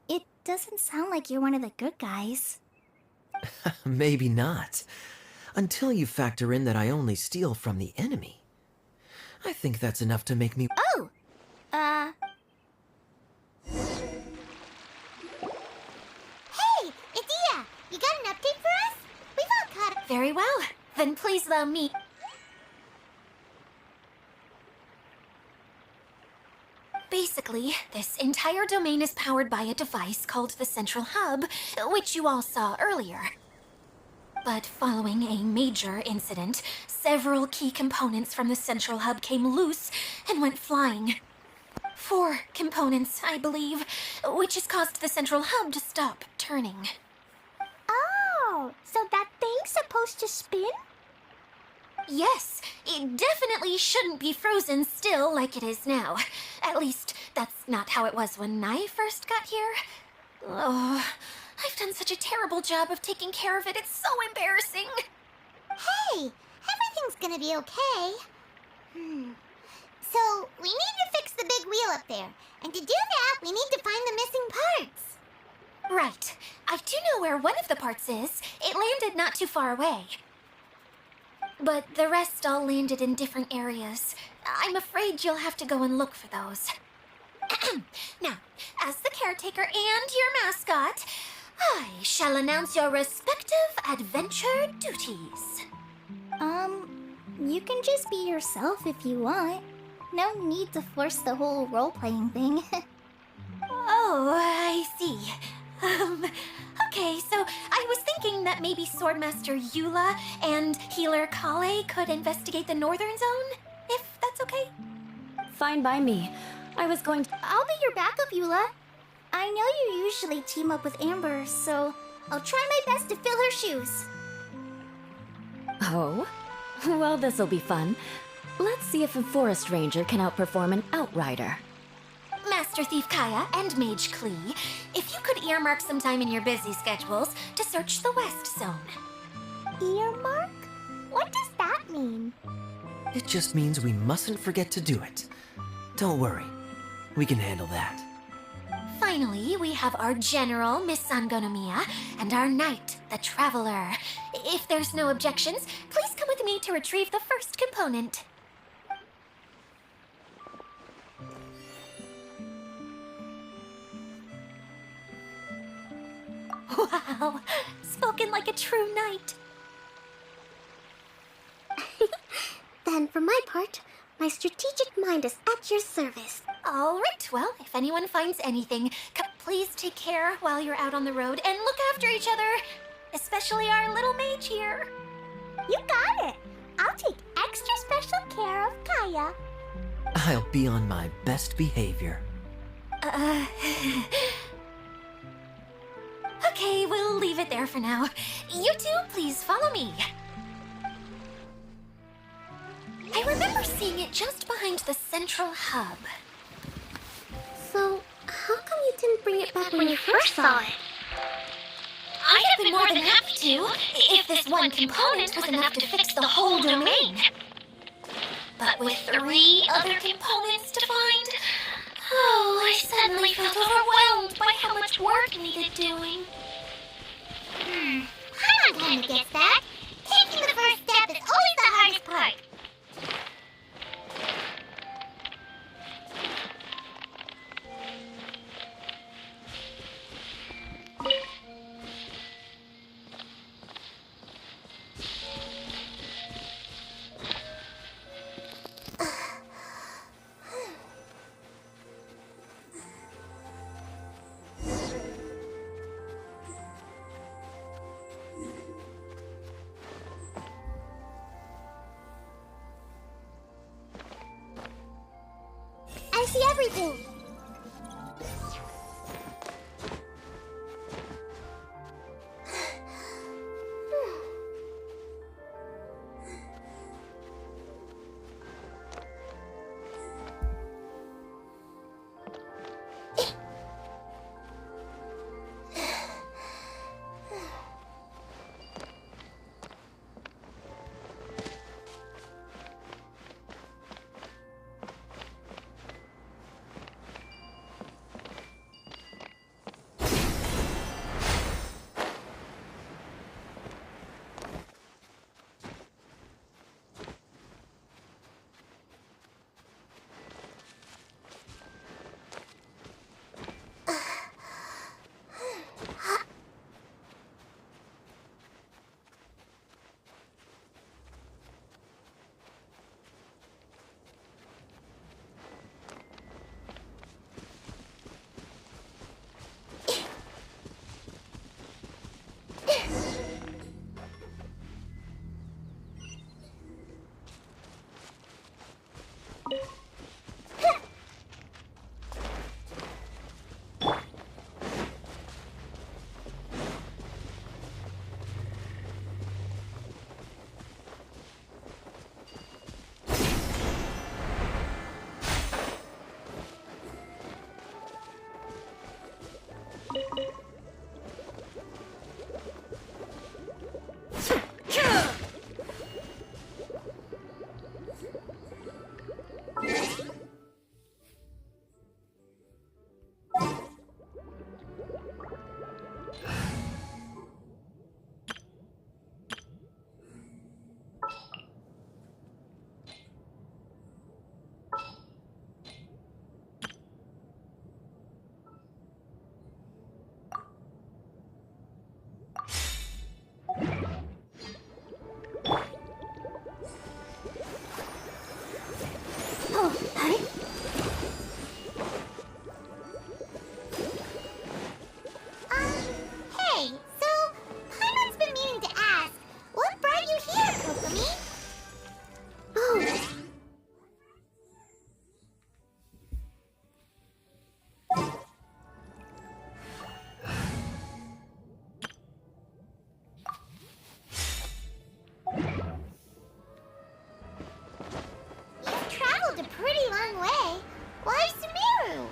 It doesn't sound like you're one of the good guys. Maybe not. Until you factor in that I only steal from the enemy. I think that's enough to make me... Oh! Hey, Adia! You got an update for us? We've all caught up. Very well. Then please allow me... Basically, this entire domain is powered by a device called the Central Hub, which you all saw earlier. But following a major incident, several key components from the Central Hub came loose and went flying. 4 components, I believe, which has caused the Central Hub to stop turning. Oh, so that thing's supposed to spin? Yes, it definitely shouldn't be frozen still like it is now. At least, that's not how it was when I first got here. Oh, I've done such a terrible job of taking care of it. It's so embarrassing. Hey, everything's gonna be okay. So, we need to fix the big wheel up there. And to do that, we need to find the missing parts. Right. I do know where one of the parts is. It landed not too far away. But the rest all landed in different areas. I'm afraid you'll have to go and look for those. Now, as the caretaker and your mascot, I shall announce your respective adventure duties. You can just be yourself if you want. No need to force the whole role-playing thing. Oh, I see. Okay, so I was thinking that maybe Swordmaster Eula and Healer Kale could investigate the Northern Zone, if that's okay? Fine by me. I was going to... I'll be your backup, Eula. I know you usually team up with Amber, so I'll try my best to fill her shoes. Oh? Well, this'll be fun. Let's see if a forest ranger can outperform an outrider. Master Thief Kaya and Mage Klee, if you could earmark some time in your busy schedules to search the West Zone. Earmark? What does that mean? It just means we mustn't forget to do it. Don't worry. We can handle that. Finally, we have our General, Miss Sangonomiya, and our Knight, the Traveler. If there's no objections, please come with me to retrieve the first component. Wow, spoken like a true knight. Then, for my part, my strategic mind is at your service. All right, well, if anyone finds anything, please take care while you're out on the road and look after each other, especially our little mage here. You got it. I'll take extra special care of Kaya. I'll be on my best behavior. Okay, we'll leave it there for now. You two, please follow me. I remember seeing it just behind the central hub. So, how come you didn't bring it back when you first saw it? I'd have been more than happy to, if this one component was enough to fix the whole domain. But with 3 other components to find, oh, I suddenly felt overwhelmed by how much work needed doing. Paimon kinda gets that. Taking the first step is always the hardest part. I see everything. a pretty long way. Why Sumeru?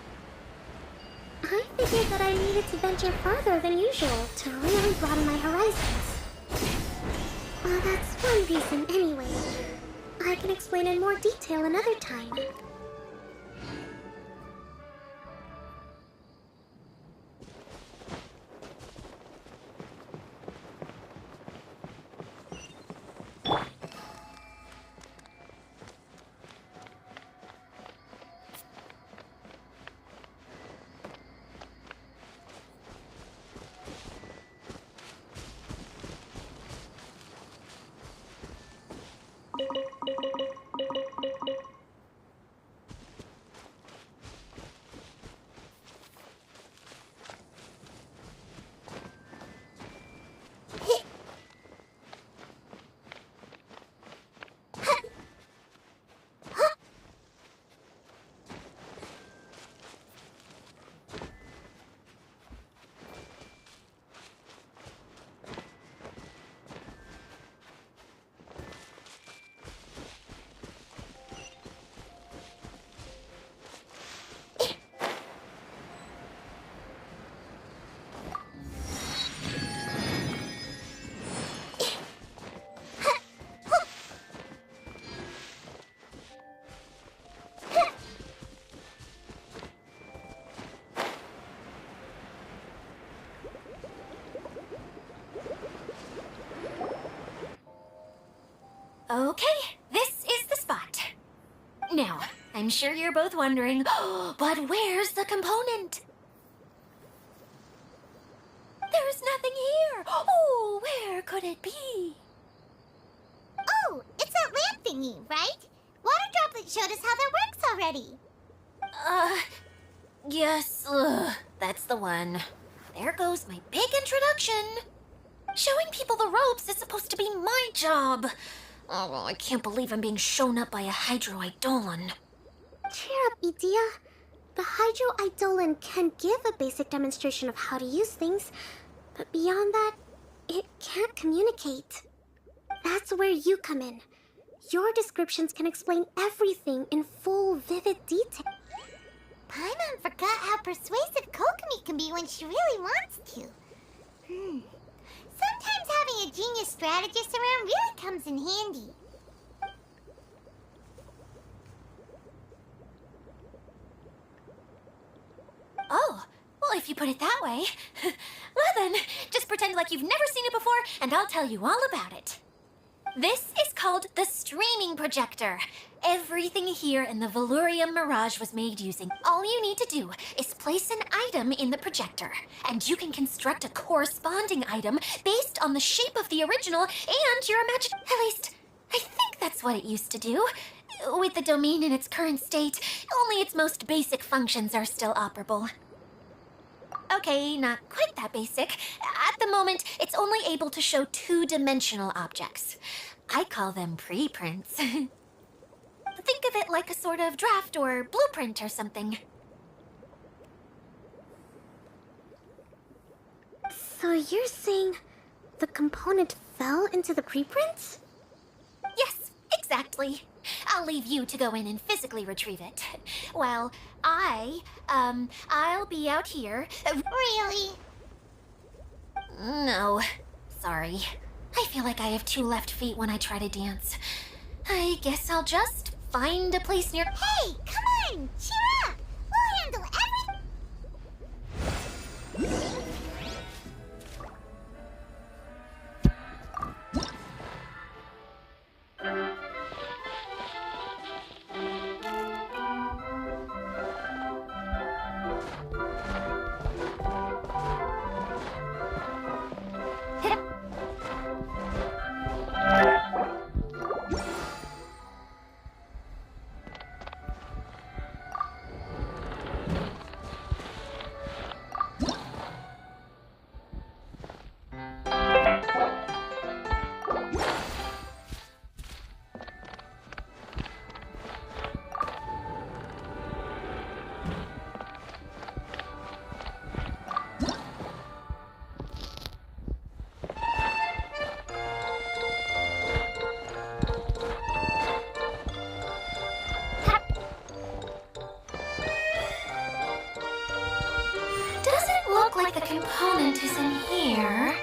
I figured that I needed to venture farther than usual to really broaden my horizons. Well, that's one reason anyway. I can explain in more detail another time. Okay, this is the spot. Now, I'm sure you're both wondering, but where's the component? There's nothing here. Oh, where could it be? Oh, it's that lamp thingy, right? Water Droplet showed us how that works already. Yes, that's the one. There goes my big introduction. Showing people the ropes is supposed to be my job. Oh, I can't believe I'm being shown up by a Hydro-Eidolon. Cheer up, Edea. The Hydro-Eidolon can give a basic demonstration of how to use things, but beyond that, it can't communicate. That's where you come in. Your descriptions can explain everything in full, vivid detail. Paimon forgot how persuasive Kokomi can be when she really wants to. Sometimes having a genius strategist around really comes in handy. Oh, well, if you put it that way. Well then, just pretend like you've never seen it before, and I'll tell you all about it. This is called the streaming projector. Everything here in the Valurium Mirage was made using. All you need to do is place an item in the projector, and you can construct a corresponding item based on the shape of the original and your imagination. At least, I think that's what it used to do. With the domain in its current state, only its most basic functions are still operable. Okay, not quite that basic. At the moment, it's only able to show two-dimensional objects. I call them preprints. Think of it like a sort of draft or blueprint or something. So you're saying the component fell into the preprints? Yes, exactly. I'll leave you to go in and physically retrieve it. While I'll be out here. Really? No, sorry. I feel like I have two left feet when I try to dance. I guess I'll just find a place near. Hey, come on! Cheer up! We'll handle everything! sure the component is in here.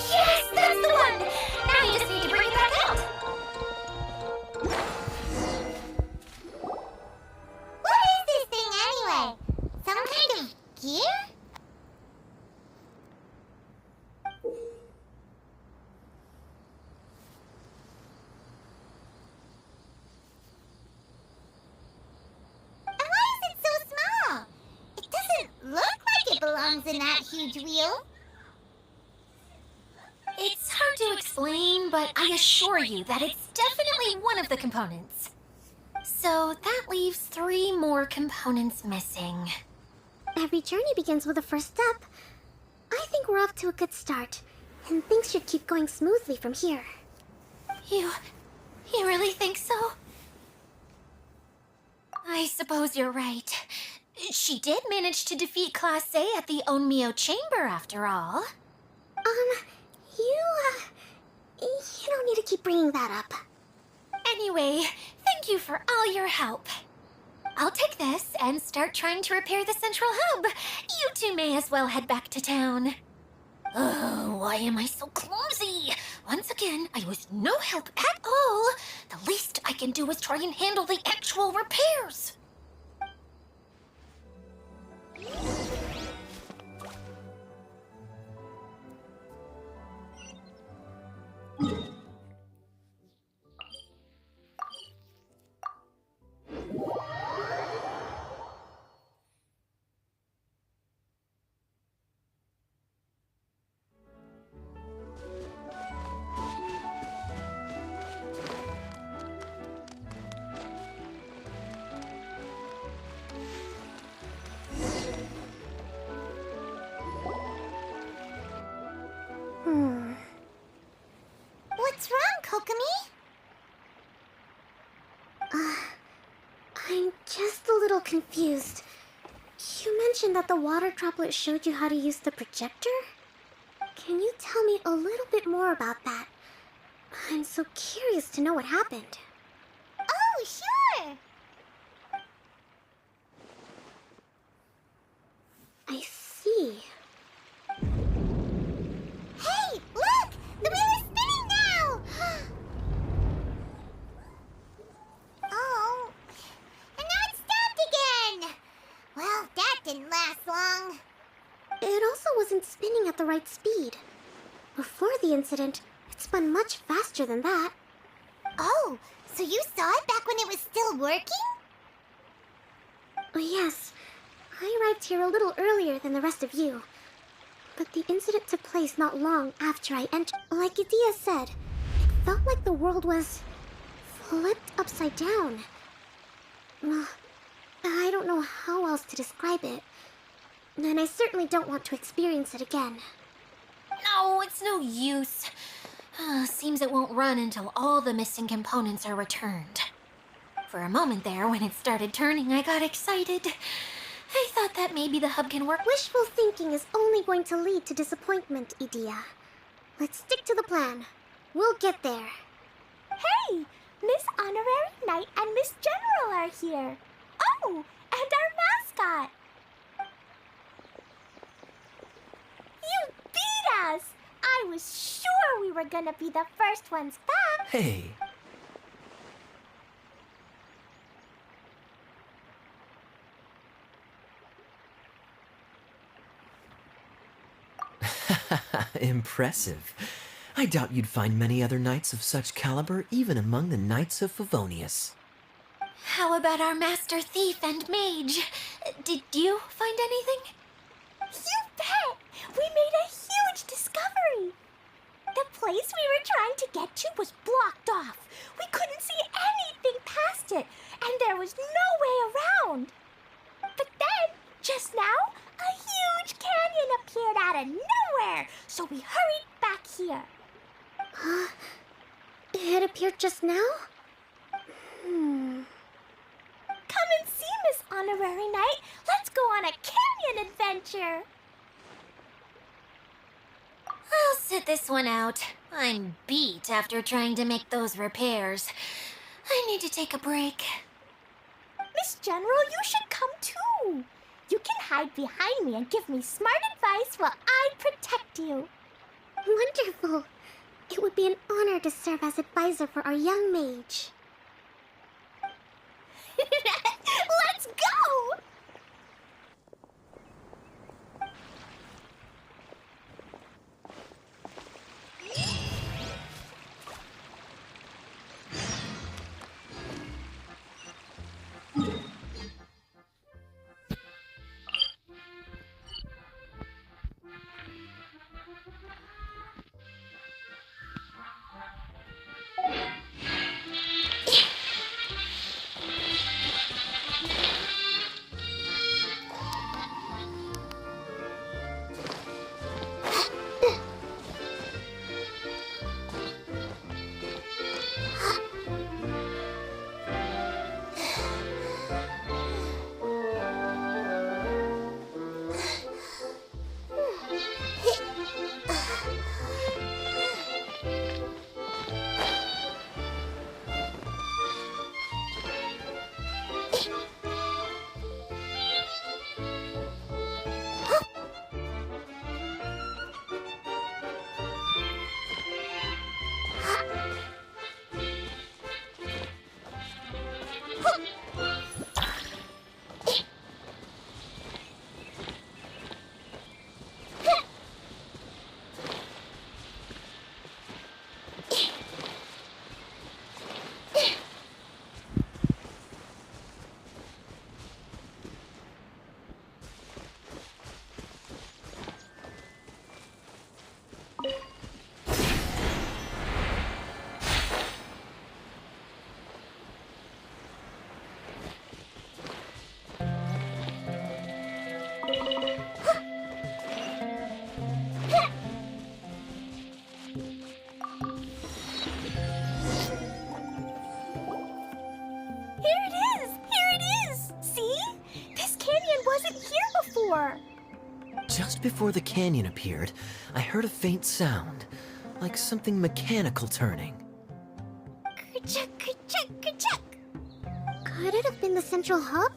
Yes, that's the one! Now you just need to bring it back out. What is this thing anyway? Some kind of gear? And why is it so small? It doesn't look like it belongs in that huge wheel. It's hard to explain, but I assure you that it's definitely one of the components. So that leaves 3 more components missing. Every journey begins with a first step. I think we're off to a good start, and things should keep going smoothly from here. You really think so? I suppose you're right. She did manage to defeat Class A at the Onmyo Chamber after all. You don't need to keep bringing that up. Anyway, thank you for all your help. I'll take this and start trying to repair the central hub. You two may as well head back to town. Oh, why am I so clumsy? Once again, I was no help at all. The least I can do is try and handle the actual repairs. What's wrong, Kokomi? I'm just a little confused. You mentioned that the water droplet showed you how to use the projector? Can you tell me a little bit more about that? I'm so curious to know what happened. Oh, sure! I see. Hey, look! The wheel is spinning now! Oh, and now it's stopped again! Well, that didn't last long. It also wasn't spinning at the right speed. Before the incident, it spun much faster than that. Oh, so you saw it back when it was still working? Oh, yes. I arrived here a little earlier than the rest of you. But the incident took place not long after I entered. Like Idia said, it felt like the world was flipped upside down. I don't know how else to describe it. And I certainly don't want to experience it again. No, it's no use. Seems it won't run until all the missing components are returned. For a moment there, when it started turning, I got excited. I thought that maybe the hub can work. Wishful thinking is only going to lead to disappointment, Idia. Let's stick to the plan. We'll get there. Hey! Miss Honorary Knight and Miss General are here. Oh, and our mascot. You beat us! I was sure we were gonna be the first ones back. Hey, impressive. I doubt you'd find many other knights of such caliber even among the Knights of Favonius. How about our master thief and mage? Did you find anything? You bet! We made a huge discovery. The place we were trying to get to was blocked off. We couldn't see anything past it, and there was no way around. But then, just now, a huge canyon appeared out of nowhere, so we hurried back here. It appeared just now? Come and see, Miss Honorary Knight. Let's go on a canyon adventure. I'll sit this one out. I'm beat after trying to make those repairs. I need to take a break. Miss General, you should come too. You can hide behind me and give me smart advice while I protect you. Wonderful. It would be an honor to serve as advisor for our young mage. Let's go! Just before the canyon appeared, I heard a faint sound, like something mechanical turning. Kerchuk, kerchuk, kerchuk. Could it have been the central hub?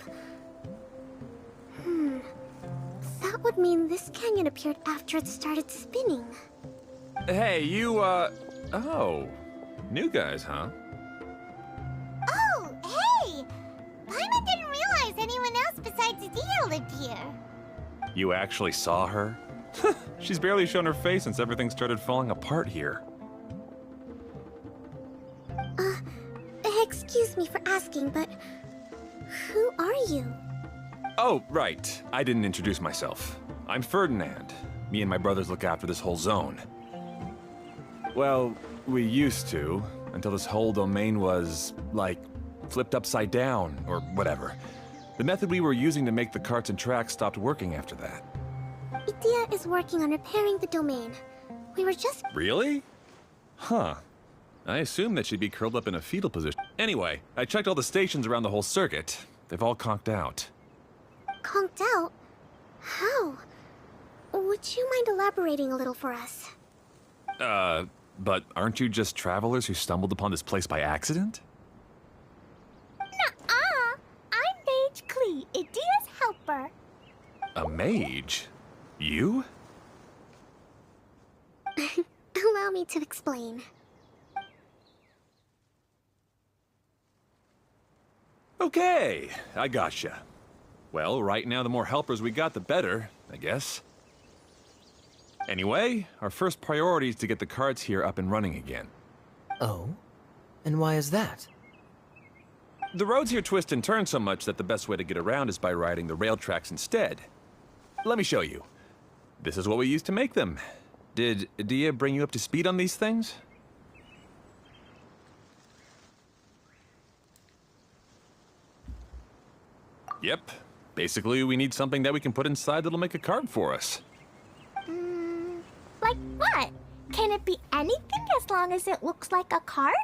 That would mean this canyon appeared after it started spinning. Hey, you, oh. New guys, huh? Oh, hey! Paimon didn't realize anyone else besides Adia lived here. You actually saw her? She's barely shown her face since everything started falling apart here. Excuse me for asking, but who are you? Oh, right. I didn't introduce myself. I'm Ferdinand. Me and my brothers look after this whole zone. Well, we used to, until this whole domain was, like, flipped upside down, or whatever. The method we were using to make the carts and tracks stopped working after that. Idia is working on repairing the domain. We were just... Really? Huh. I assumed that she'd be curled up in a fetal position. Anyway, I checked all the stations around the whole circuit. They've all conked out. Conked out? How? Would you mind elaborating a little for us? But aren't you just travelers who stumbled upon this place by accident? Nuh-uh! I'm Mage Klee, Idia's helper. A mage? You? Allow me to explain. Okay, I gotcha. Well, right now the more helpers we got, the better, I guess. Anyway, our first priority is to get the carts here up and running again. Oh? And why is that? The roads here twist and turn so much that the best way to get around is by riding the rail tracks instead. Let me show you. This is what we used to make them. Did Adia bring you up to speed on these things? Yep. Basically, we need something that we can put inside that'll make a cart for us. Like what? Can it be anything as long as it looks like a cart?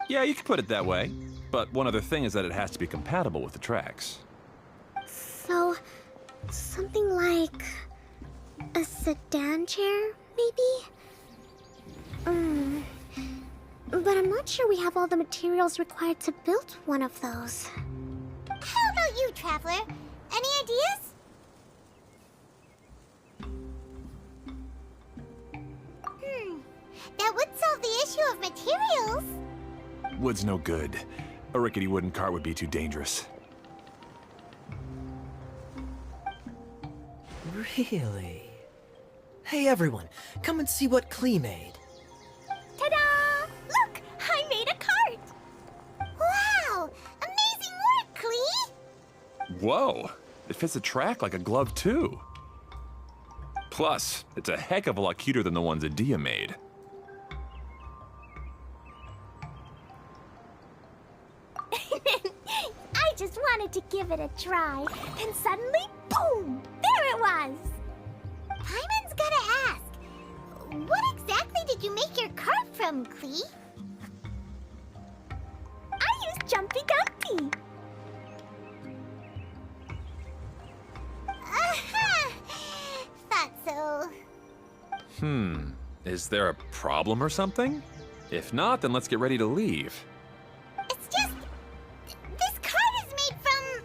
Yeah, you can put it that way. But one other thing is that it has to be compatible with the tracks. So, something like a sedan chair maybe? But I'm not sure we have all the materials required to build one of those. How about you, Traveler? Any ideas? That would solve the issue of materials. Wood's no good. A rickety wooden cart would be too dangerous. Really? Hey everyone, come and see what Klee made. Ta-da! Look, I made a cart. Wow! Amazing work, Klee! Whoa! It fits the track like a glove, too. Plus, it's a heck of a lot cuter than the ones Adia made. I just wanted to give it a try, and suddenly, boom! There it was! Paimon's gotta ask, what exactly did you make your cart from, Klee? I used Jumpy Dumpty. Aha! Thought so. Is there a problem or something? If not, then let's get ready to leave. It's just... this cart is made from,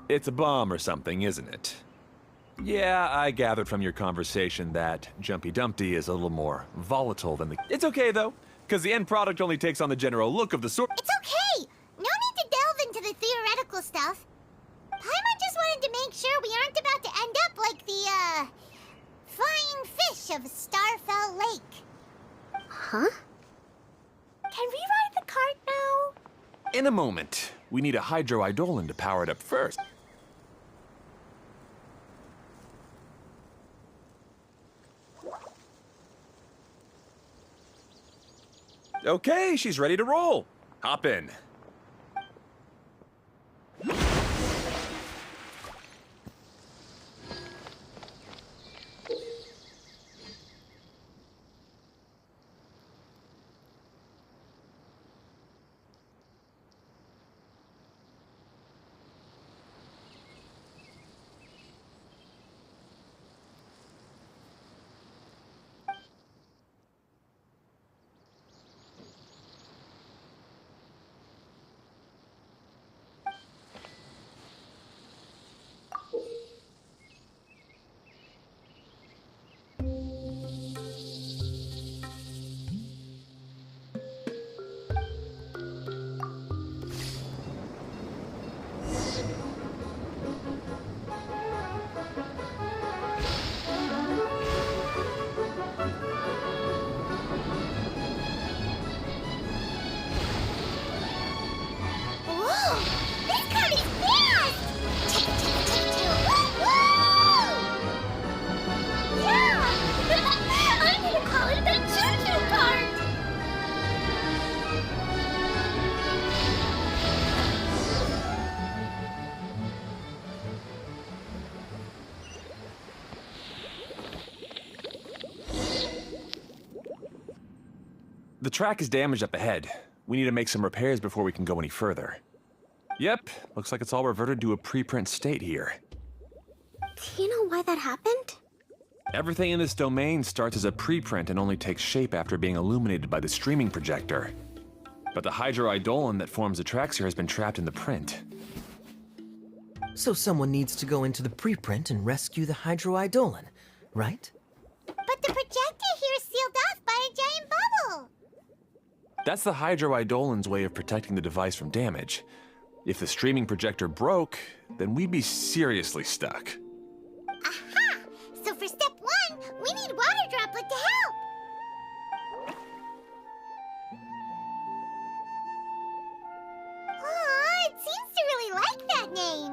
It's a bomb or something, isn't it? Yeah, I gathered from your conversation that Jumpy Dumpty is a little more volatile than the... It's okay, though, because the end product only takes on the general look of the sword. It's okay! No need to delve into the theoretical stuff. Paimon just wanted to make sure we aren't about to end up like the, flying fish of Starfell Lake. Huh? Can we ride the cart now? In a moment. We need a hydroidolin to power it up first. Okay, she's ready to roll. Hop in. Whoa! This cart is fast! Woo! Yeah! I'm gonna call it the Choo-Choo Cart! The track is damaged up ahead. We need to make some repairs before we can go any further. Yep, looks like it's all reverted to a preprint state here. Do you know why that happened? Everything in this domain starts as a preprint and only takes shape after being illuminated by the streaming projector. But the hydroidolin that forms the tracks here has been trapped in the print. So someone needs to go into the preprint and rescue the hydroidolin, right? But the projector here is sealed off by a giant bubble. That's the hydroidolin's way of protecting the device from damage. If the streaming projector broke, then we'd be seriously stuck. Aha! So for step 1, we need water droplet to help. Aw, it seems to really like that name.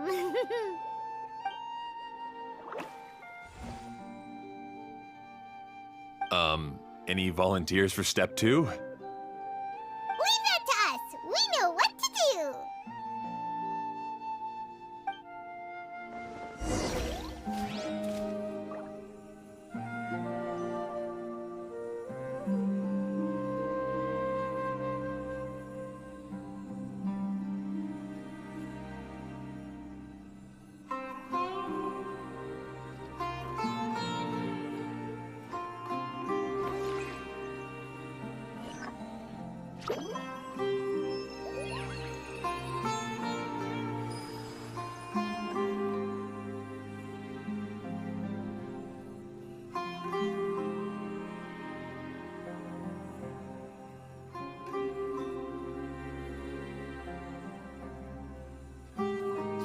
Any volunteers for step 2? Leave that to us. We know what to do.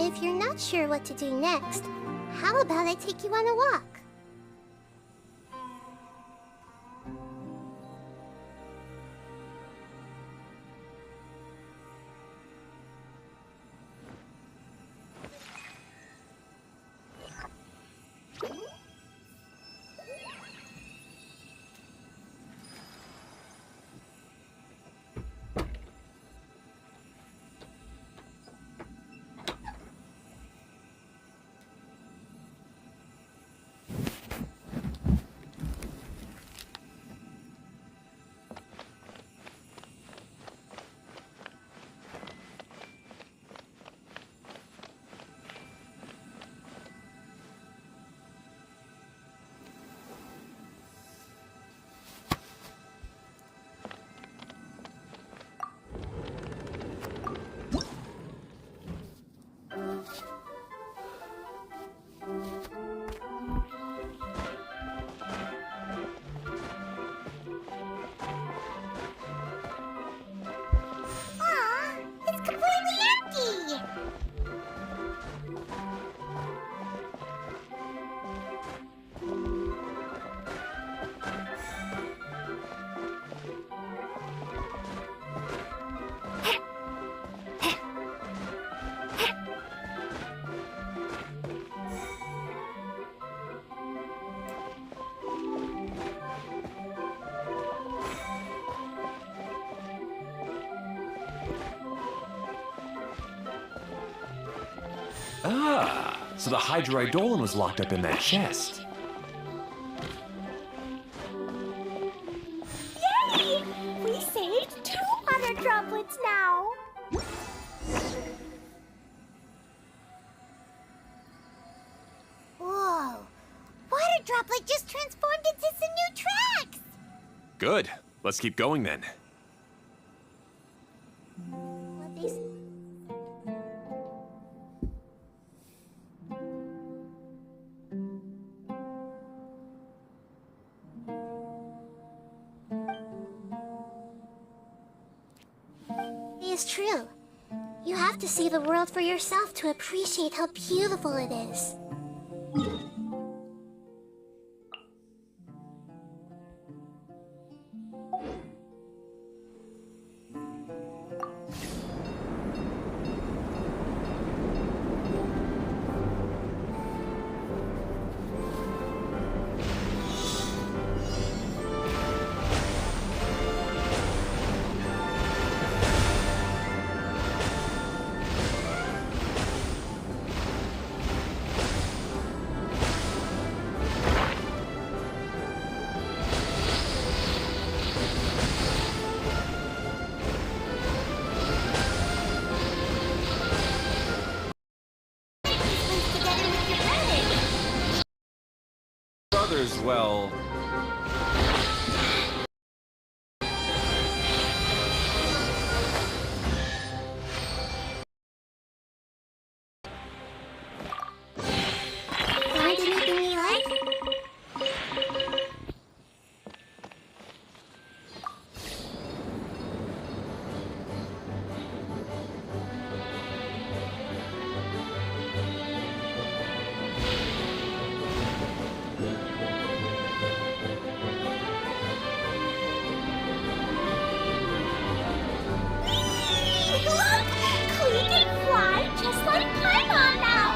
if you're not sure what to do next, how about I take you on a walk? Aw, it's completely empty! Ah, so the Hydroidolon was locked up in that chest. Yay! We saved 2 water droplets now. Whoa! Water Droplet just transformed into some new tracks! Good. Let's keep going then. What they s- is true. You have to see the world for yourself to appreciate how beautiful it is. Together with your brothers! Brothers, well... Find anything you like? Look! Klee can fly just like Paimon now.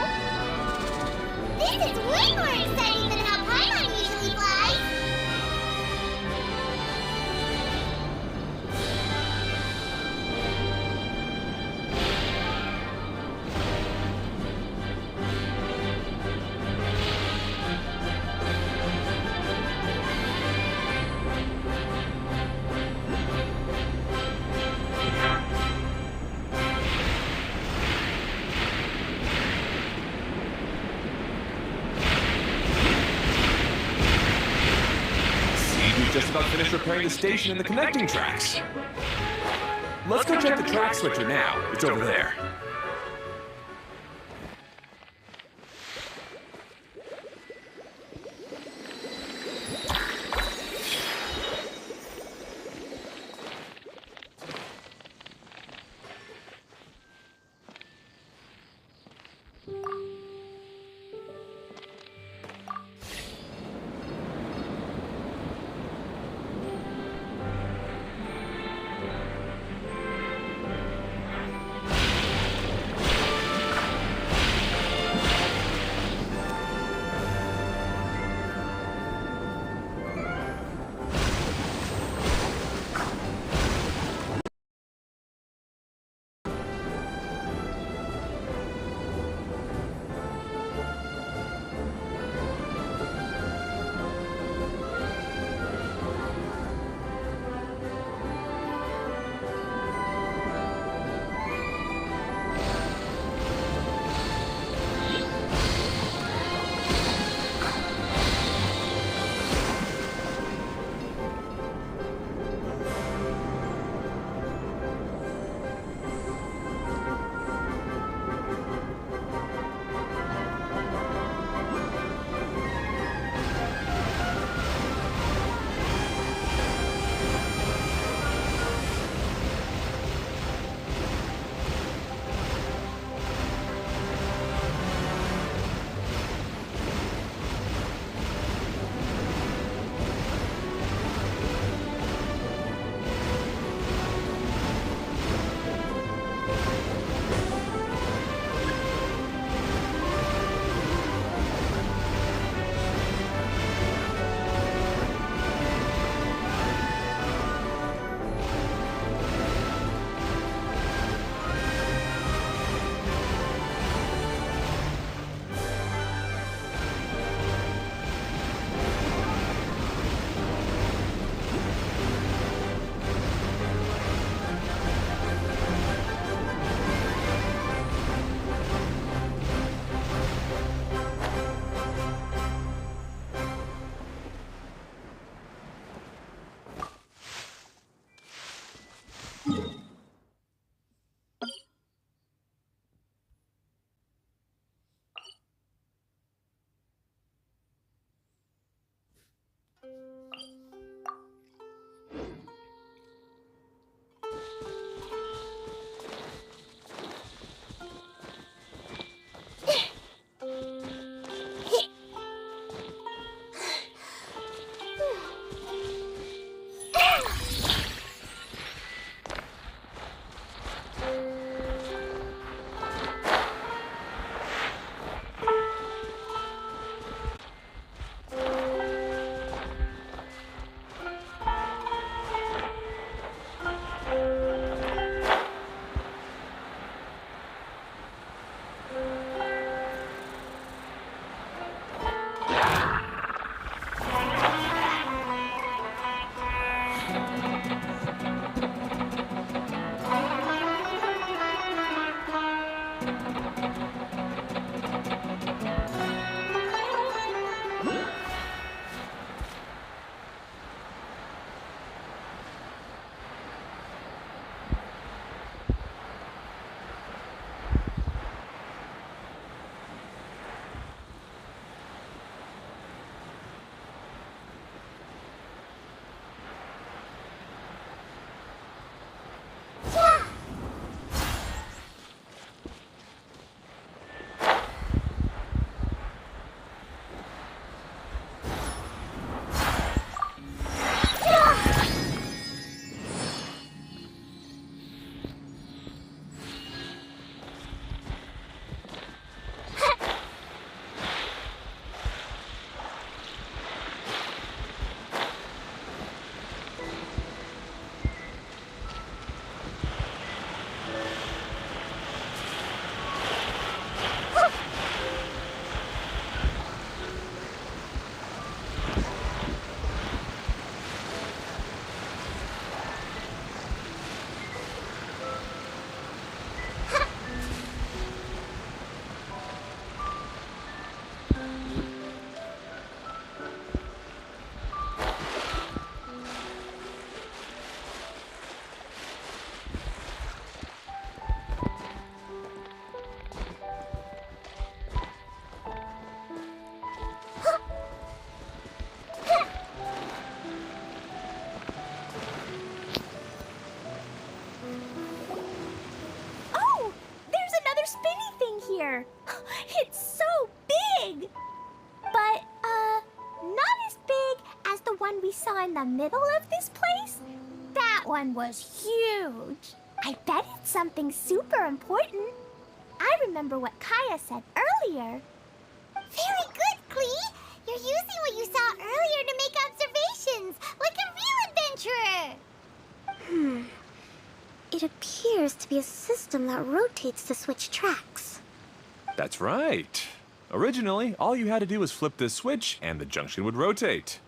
This is way more exciting than how Paimon usually flies! See, we've just about finished repairing the station and the connecting tracks. Let's go check the track switcher now. It's over there. here. It's so big. But, not as big as the one we saw in the middle of this place. That one was huge. I bet it's something super important. I remember what Kaya said earlier. Very good, Klee! You're using what you saw earlier to make observations, like a real adventurer! It appears to be a system that rotates to switch tracks. That's right. Originally, all you had to do was flip this switch and the junction would rotate.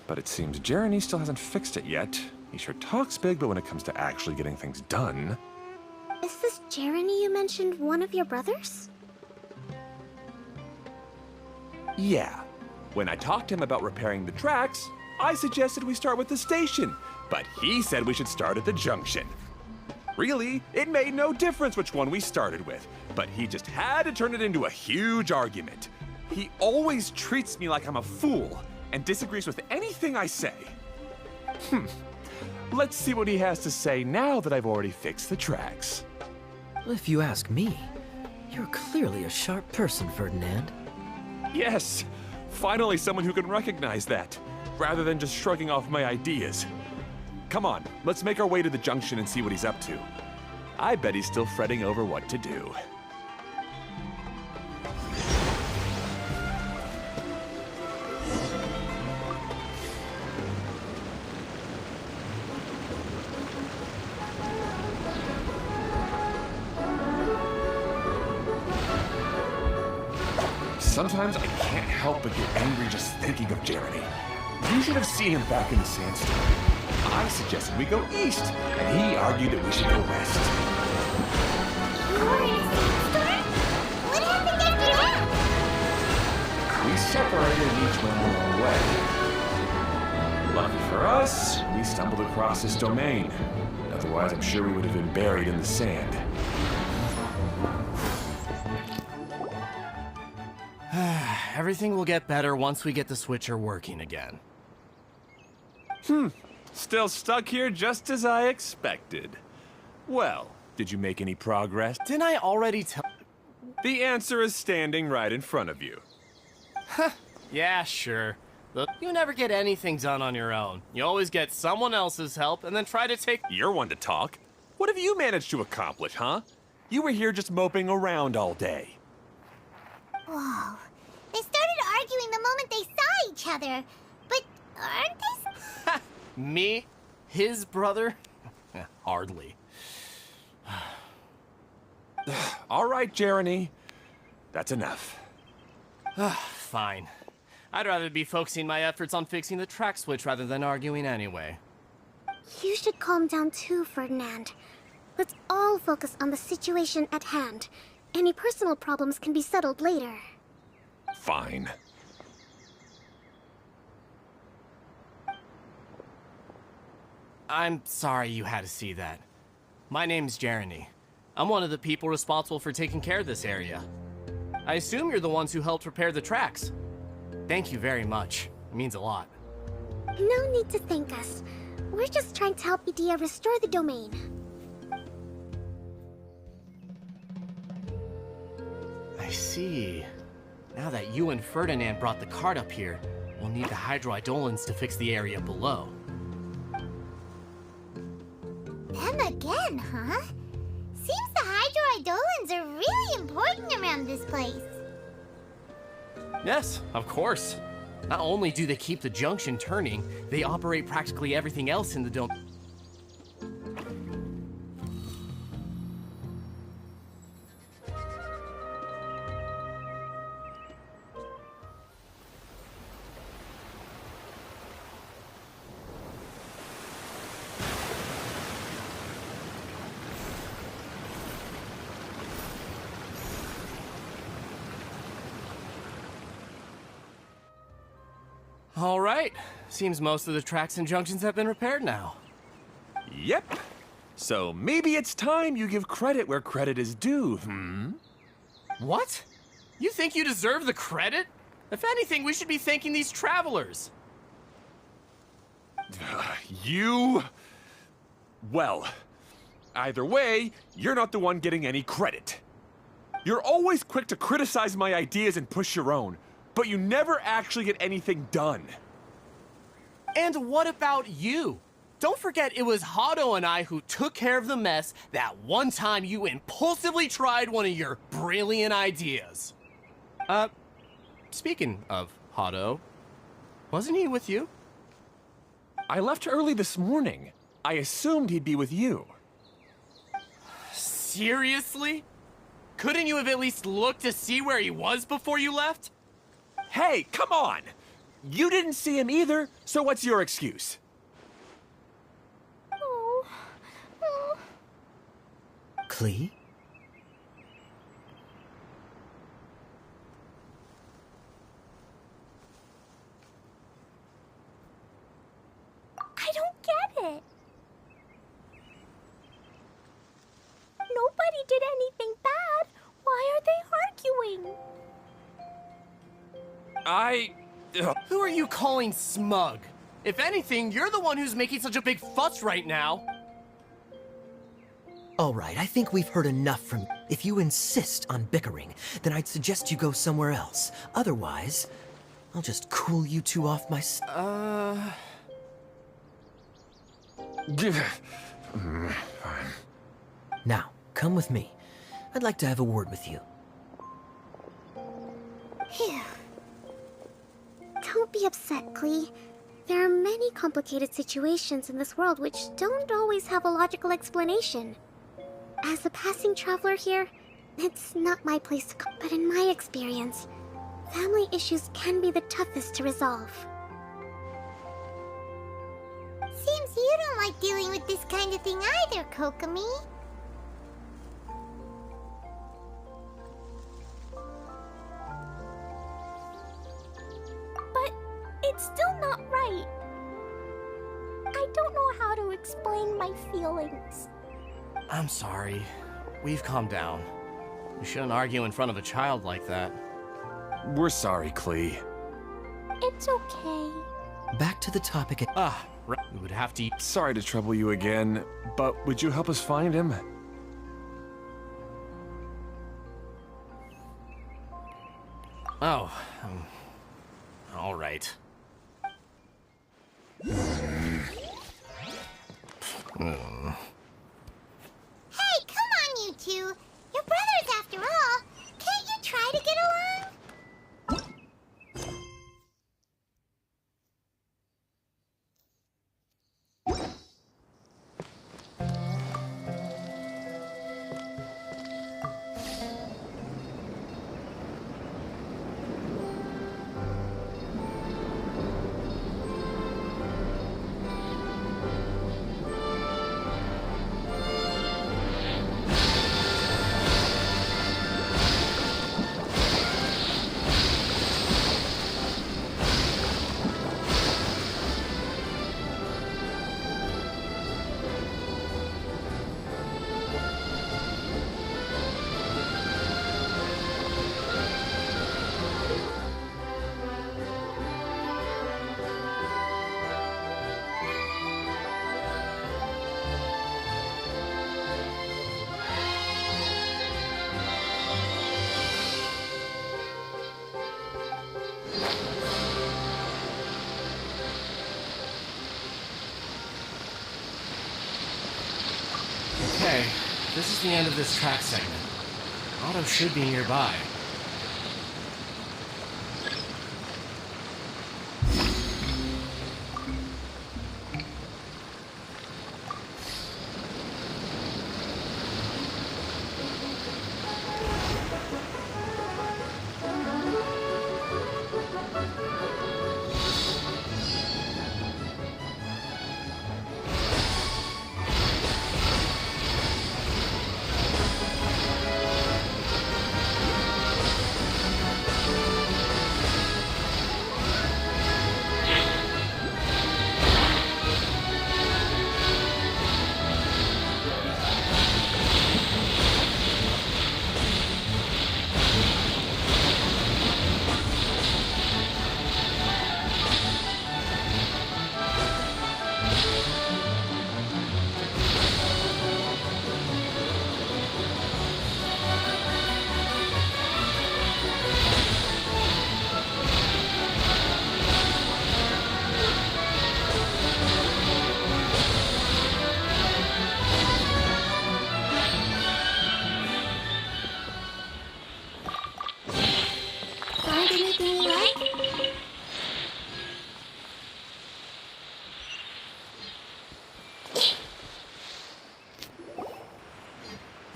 But it seems Jeremy still hasn't fixed it yet. He sure talks big, but when it comes to actually getting things done... Is this Jeremy you mentioned one of your brothers? Yeah. When I talked to him about repairing the tracks, I suggested we start with the station, but he said we should start at the junction. Really, it made no difference which one we started with, but he just had to turn it into a huge argument. He always treats me like I'm a fool and disagrees with anything I say. Let's see what he has to say now that I've already fixed the tracks. If you ask me, you're clearly a sharp person, Ferdinand. Yes, finally someone who can recognize that, rather than just shrugging off my ideas. Come on, let's make our way to the junction and see what he's up to. I bet he's still fretting over what to do. Sometimes I can't help but get angry just thinking of Jeremy. You should have seen him back in the sandstorm. I suggested we go east, and he argued that we should go west. You were in a sandstorm? What happened after that? We separated and each went our own way. Lucky for us, we stumbled across this domain. Otherwise, I'm sure we would have been buried in the sand. Everything will get better once we get the switcher working again. Still stuck here just as I expected. Well, did you make any progress? Didn't I already tell? The answer is standing right in front of you. Yeah, sure. Look, you never get anything done on your own. You always get someone else's help and then try to take... You're one to talk. What have you managed to accomplish, huh? You were here just moping around all day. Whoa. They started arguing the moment they saw each other. But aren't they... Me? His brother? Hardly. All right, Jeremy. That's enough. Fine. I'd rather be focusing my efforts on fixing the track switch rather than arguing anyway. You should calm down too, Ferdinand. Let's all focus on the situation at hand. Any personal problems can be settled later. Fine. I'm sorry you had to see that. My name's Jeremy. I'm one of the people responsible for taking care of this area. I assume you're the ones who helped repair the tracks. Thank you very much. It means a lot. No need to thank us. We're just trying to help Edea restore the domain. I see. Now that you and Ferdinand brought the cart up here, we'll need the hydroidolins to fix the area below. Them again, huh? Seems the hydroidolins are really important around this place. Yes, of course. Not only do they keep the junction turning, they operate practically everything else in the domain. All right. Seems most of the tracks and junctions have been repaired now. Yep. So maybe it's time you give credit where credit is due, What? You think you deserve the credit? If anything, we should be thanking these travelers. You... Well, either way, you're not the one getting any credit. You're always quick to criticize my ideas and push your own, but you never actually get anything done. And what about you? Don't forget it was Hado and I who took care of the mess that one time you impulsively tried one of your brilliant ideas. Speaking of Hado, wasn't he with you? I left early this morning. I assumed he'd be with you. Seriously? Couldn't you have at least looked to see where he was before you left? Hey, come on! You didn't see him either, so what's your excuse? Klee? I don't get it. Nobody did anything bad. Why are they arguing? Who are you calling smug? If anything, you're the one who's making such a big fuss right now. All right, I think we've heard enough from you. If you insist on bickering, then I'd suggest you go somewhere else. Otherwise, I'll just cool you two off my Fine. Now, come with me. I'd like to have a word with you. Phew. Don't be upset, Klee. There are many complicated situations in this world which don't always have a logical explanation. As a passing traveler here, it's not my place to come, but in my experience, family issues can be the toughest to resolve. Seems you don't like dealing with this kind of thing either, Kokomi. But it's still not right. I don't know how to explain my feelings. I'm sorry. We've calmed down. You shouldn't argue in front of a child like that. We're sorry, Klee. It's okay. Back to the topic at... Right. We would have to... Sorry to trouble you again, but would you help us find him? Oh, all right. Hey, come on, you two. You're brothers after all. Can't you try to get along? Okay, this is the end of this track segment. Otto should be nearby.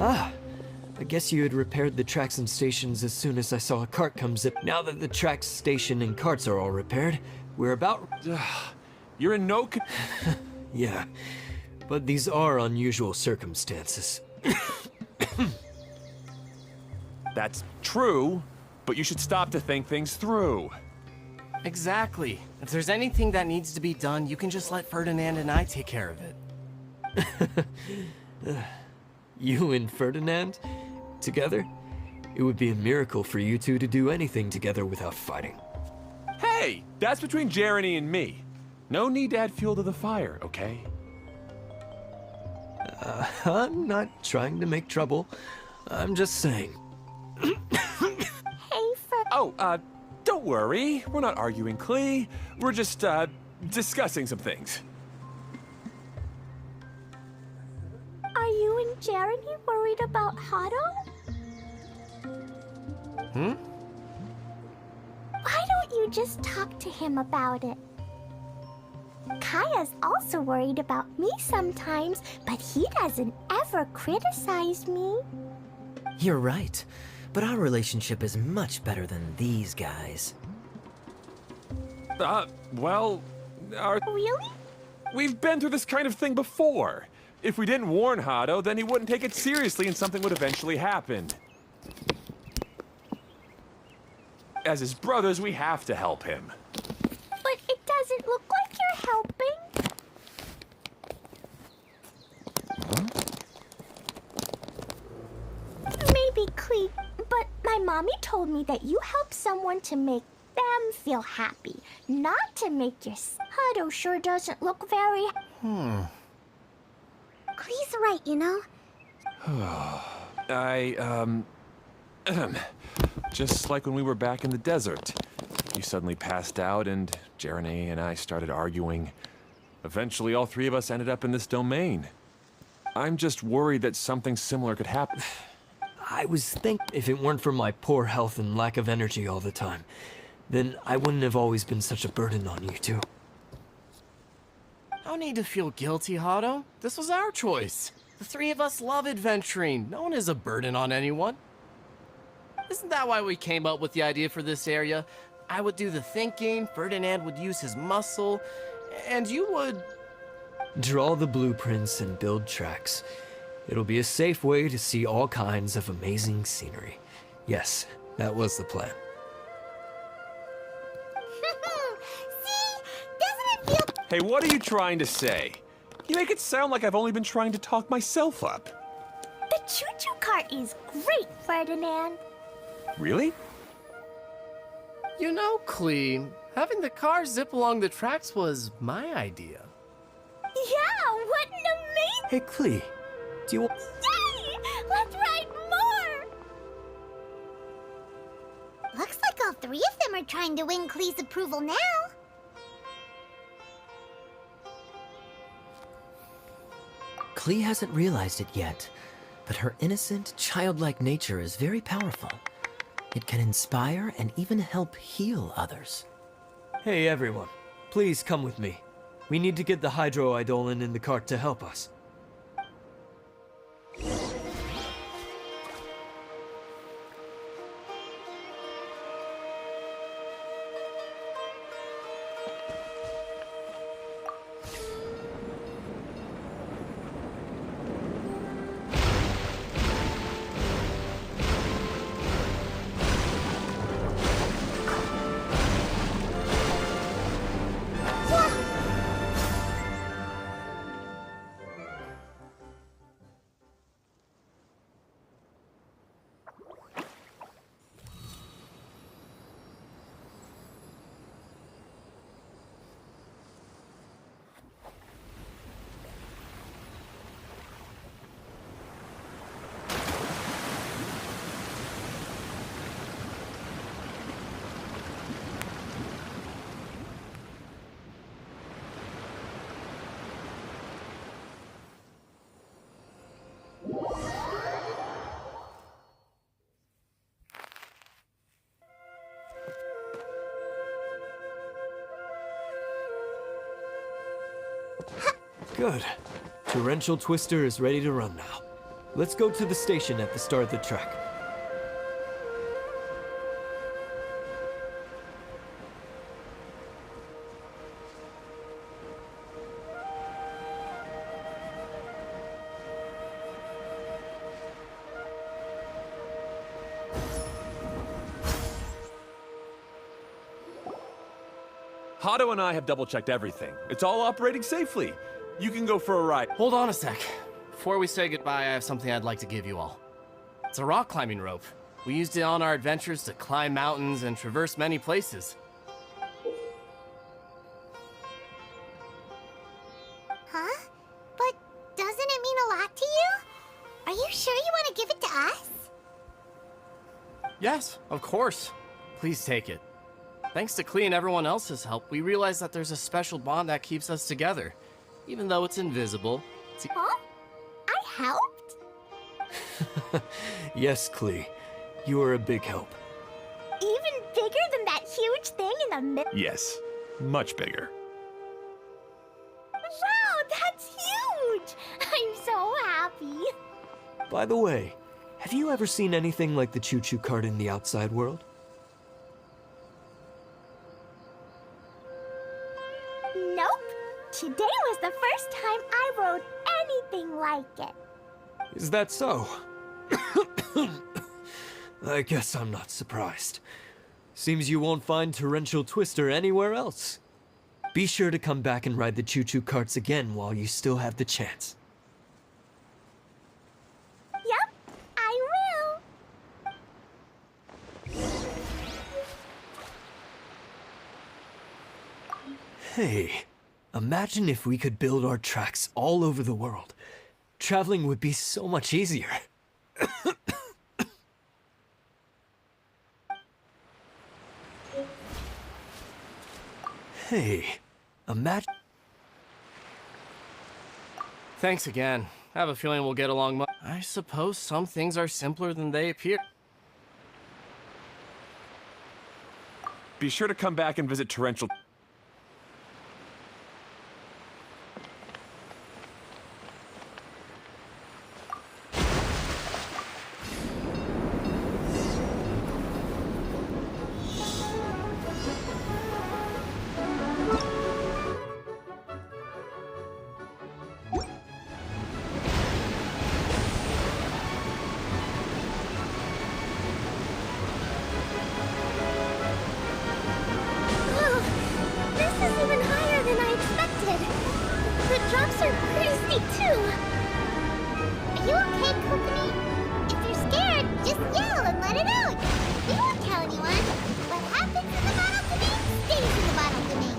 Ah, I guess you had repaired the tracks and stations as soon as I saw a cart come zip. Now that the tracks, station, and carts are all repaired, we're about... You're in no... Yeah, but these are unusual circumstances. That's true, but you should stop to think things through. Exactly. If there's anything that needs to be done, you can just let Ferdinand and I take care of it. You and Ferdinand? Together? It would be a miracle for you two to do anything together without fighting. Hey, that's between Jeremy and me. No need to add fuel to the fire, okay? I'm not trying to make trouble. I'm just saying. Hey, Oh, don't worry. We're not arguing, Klee. We're just, discussing some things. Are you and Jeremy worried about Hado? Why don't you just talk to him about it? Kaya's also worried about me sometimes, but he doesn't ever criticize me. You're right, but our relationship is much better than these guys. Well, Really? we've been through this kind of thing before. If we didn't warn Hado, then he wouldn't take it seriously and something would eventually happen. As his brothers, we have to help him. But it doesn't look like you're helping. Maybe Klee, but my mommy told me that you help someone to make them feel happy, not to make your... Hado sure doesn't look very... Klee's right, you know? Just like when we were back in the desert. You suddenly passed out and Jeremy and I started arguing. Eventually, all three of us ended up in this domain. I'm just worried that something similar could happen. I was thinking if it weren't for my poor health and lack of energy all the time, then I wouldn't have always been such a burden on you two. No need to feel guilty, Hado. This was our choice. The three of us love adventuring. No one is a burden on anyone. Isn't that why we came up with the idea for this area? I would do the thinking, Ferdinand would use his muscle, and you would... Draw the blueprints and build tracks. It'll be a safe way to see all kinds of amazing scenery. Yes, that was the plan. See? Doesn't it feel... Hey, what are you trying to say? You make it sound like I've only been trying to talk myself up. The choo-choo cart is great, Ferdinand. Really? You know, Klee, having the car zip along the tracks was my idea. Yeah, what an amazing... Hey, Klee, do you want... Yay! Let's ride more! Looks like all three of them are trying to win Klee's approval now. Klee hasn't realized it yet, but her innocent, childlike nature is very powerful. It can inspire and even help heal others. Hey everyone, please come with me. We need to get the hydroidolin in the cart to help us. Good. Torrential Twister is ready to run now. Let's go to the station at the start of the track. Hato and I have double-checked everything. It's all operating safely. You can go for a ride. Hold on a sec. Before we say goodbye, I have something I'd like to give you all. It's a rock climbing rope. We used it on our adventures to climb mountains and traverse many places. Huh? But doesn't it mean a lot to you? Are you sure you want to give it to us? Yes, of course. Please take it. Thanks to Klee and everyone else's help, we realized that there's a special bond that keeps us together. Even though it's invisible. Huh? I helped? Yes, Klee. You are a big help. Even bigger than that huge thing in the middle? Yes, much bigger. Wow, that's huge! I'm so happy. By the way, have you ever seen anything like the choo-choo cart in the outside world? Nope. Today was the first time I rode anything like it. Is that so? I guess I'm not surprised. Seems you won't find Torrential Twister anywhere else. Be sure to come back and ride the choo-choo carts again while you still have the chance. Yep, I will. Hey, imagine if we could build our tracks all over the world. Traveling would be so much easier. Hey, imagine... Thanks again. I have a feeling we'll get along I suppose some things are simpler than they appear. Be sure to come back and visit Torrential. This is even higher than I expected. The drops are pretty steep, too. Are you okay, Kokomi? If you're scared, just yell and let it out. We won't tell anyone. What happens in the bottle domain stays in the bottle domain.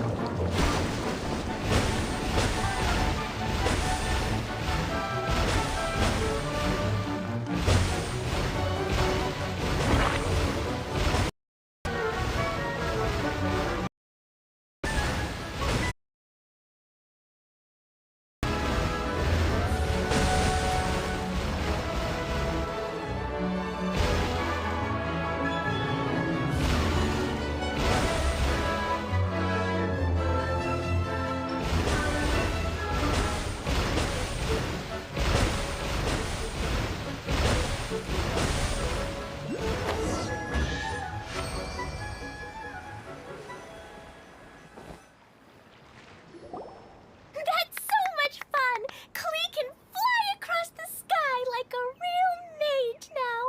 That's so much fun! Klee can fly across the sky like a real mage now.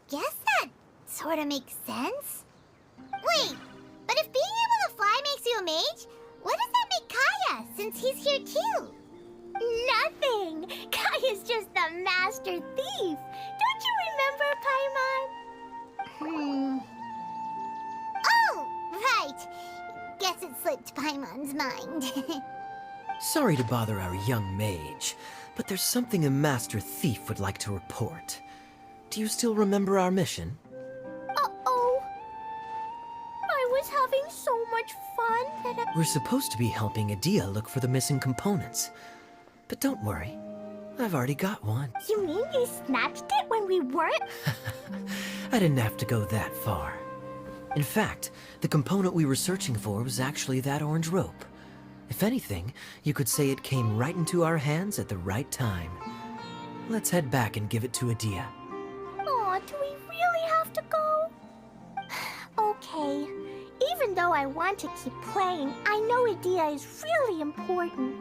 Guess that sort of makes sense. Wait, but if being able to fly makes you a mage, what does that make Kaya, since he's here too? Nothing! Kaya's just the master thief! Don't you remember, Paimon? Oh, right. Guess it slipped Paimon's mind. Sorry to bother our young mage, but there's something a Master Thief would like to report. Do you still remember our mission? Uh-oh. I was having so much fun that I... We're supposed to be helping Adia look for the missing components. But don't worry, I've already got one. You mean you snatched it when we weren't? I didn't have to go that far. In fact, the component we were searching for was actually that orange rope. If anything, you could say it came right into our hands at the right time. Let's head back and give it to Adia. Aw, do we really have to go? Okay. Even though I want to keep playing, I know Adia is really important.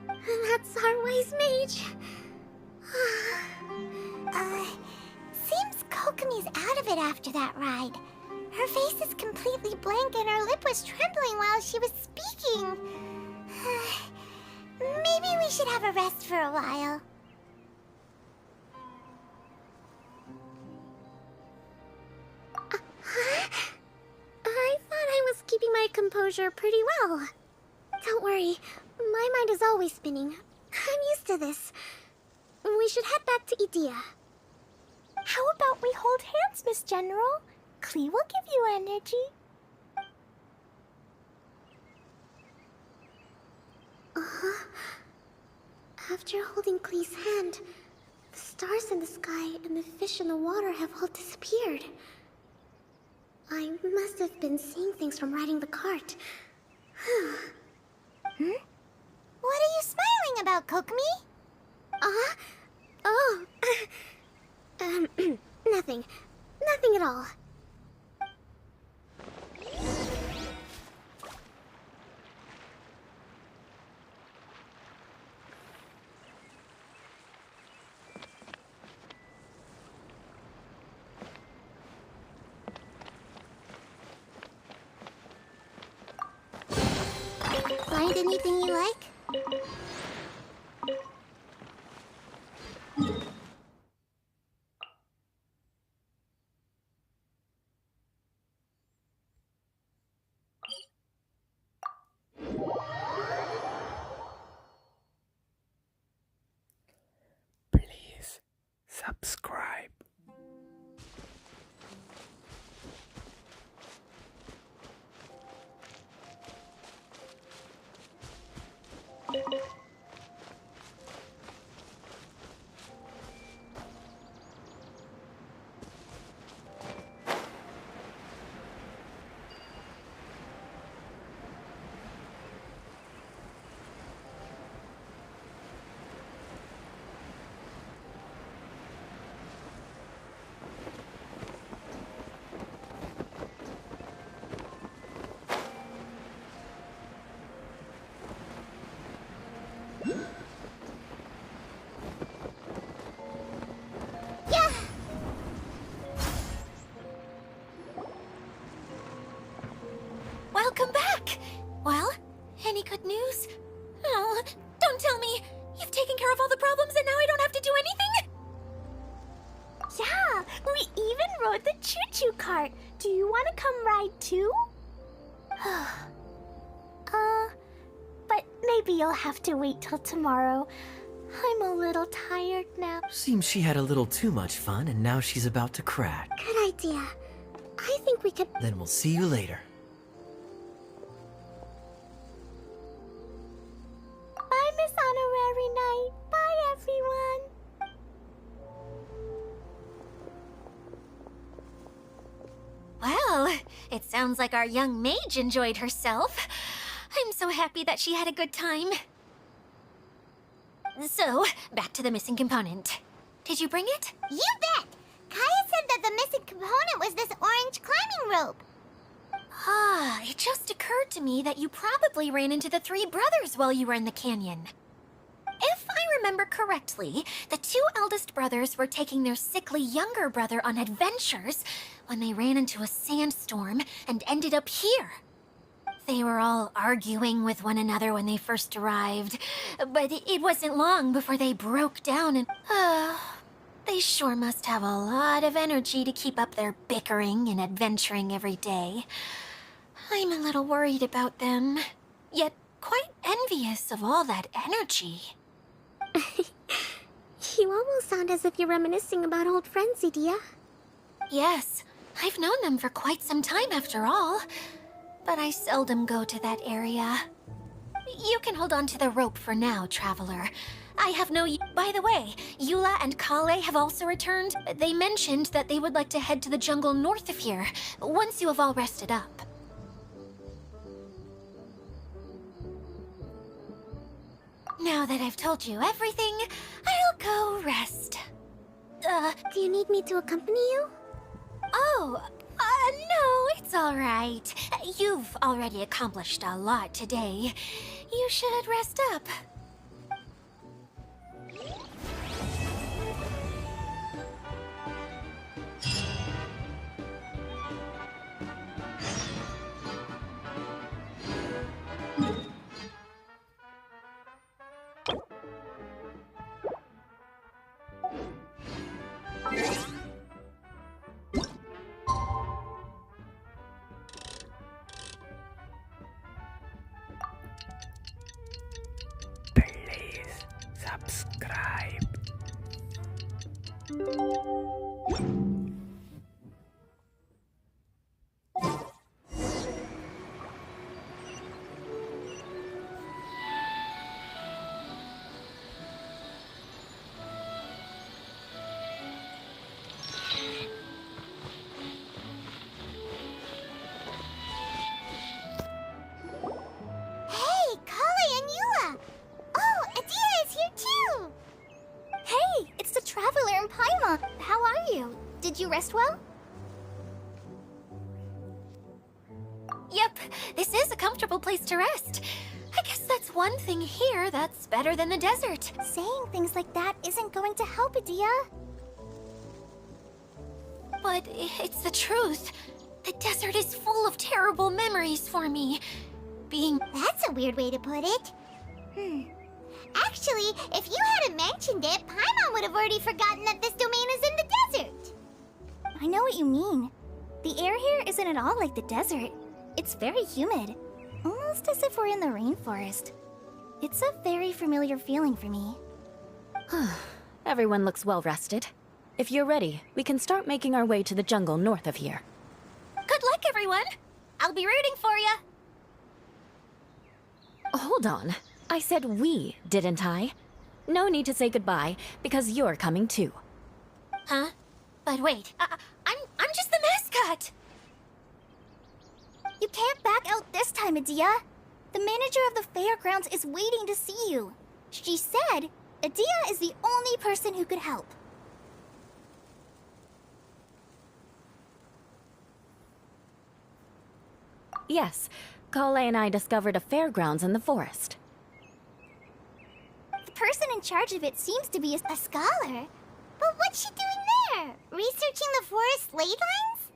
That's our wise mage. Seems Kokomi's out of it after that ride. Her face is completely blank and her lip was trembling while she was speaking. Maybe we should have a rest for a while. I thought I was keeping my composure pretty well. Don't worry, my mind is always spinning. I'm used to this. We should head back to Idia. How about we hold hands, Miss General? Klee will give you energy. After holding Klee's hand, the stars in the sky and the fish in the water have all disappeared. I must have been seeing things from riding the cart. What are you smiling about, Kokomi? Oh. Nothing. Nothing at all. Find anything you like? Please subscribe. Welcome back! Well, any good news? Oh, don't tell me! You've taken care of all the problems and now I don't have to do anything? Yeah, we even rode the choo-choo cart. Do you want to come ride too? But maybe you'll have to wait till tomorrow. I'm a little tired now. Seems she had a little too much fun and now she's about to crack. Good idea. I think we could... Then we'll see you later. Bye, Miss Honorary Knight. Bye, everyone. Well, it sounds like our young mage enjoyed herself. I'm so happy that she had a good time. So, back to the missing component. Did you bring it? You bet! Kaya said that the missing component was this orange climbing rope. Ah, it just occurred to me that you probably ran into the three brothers while you were in the canyon. If I remember correctly, the two eldest brothers were taking their sickly younger brother on adventures when they ran into a sandstorm and ended up here. They were all arguing with one another when they first arrived, but it wasn't long before they broke down and... they sure must have a lot of energy to keep up their bickering and adventuring every day. I'm a little worried about them, yet quite envious of all that energy. You almost sound as if you're reminiscing about old friends, Idia. Yes, I've known them for quite some time after all, but I seldom go to that area. You can hold on to the rope for now, Traveler. I have no... By the way, Eula and Kale have also returned. They mentioned that they would like to head to the jungle north of here, once you have all rested up. Now that I've told you everything, I'll go rest. Do you need me to accompany you? Oh, no, it's all right. You've already accomplished a lot today. You should rest up. Please subscribe. Hey, Kali and Eula! Oh, Adia is here too! Hey, it's the Traveler and Paimon. How are you? Did you rest well? Yep, this is a comfortable place to rest. I guess that's one thing here that's better than the desert. Saying things like that isn't going to help, Adia. But it's the truth. The desert is full of terrible memories for me. That's a weird way to put it. Actually, if you hadn't mentioned it, Paimon would have already forgotten that this domain is in the desert. I know what you mean. The air here isn't at all like the desert. It's very humid, almost as if we're in the rainforest. It's a very familiar feeling for me. Everyone looks well rested. If you're ready, we can start making our way to the jungle north of here. Good luck, everyone. I'll be rooting for you. Hold on. I said we, didn't I? No need to say goodbye, because you're coming too. Huh? But wait, I'm just the mascot. You can't back out this time, Adia. The manager of the fairgrounds is waiting to see you. She said Adia is the only person who could help. Yes, Kale and I discovered a fairgrounds in the forest. The person in charge of it seems to be A scholar? But what's she doing there? Researching the forest ley lines?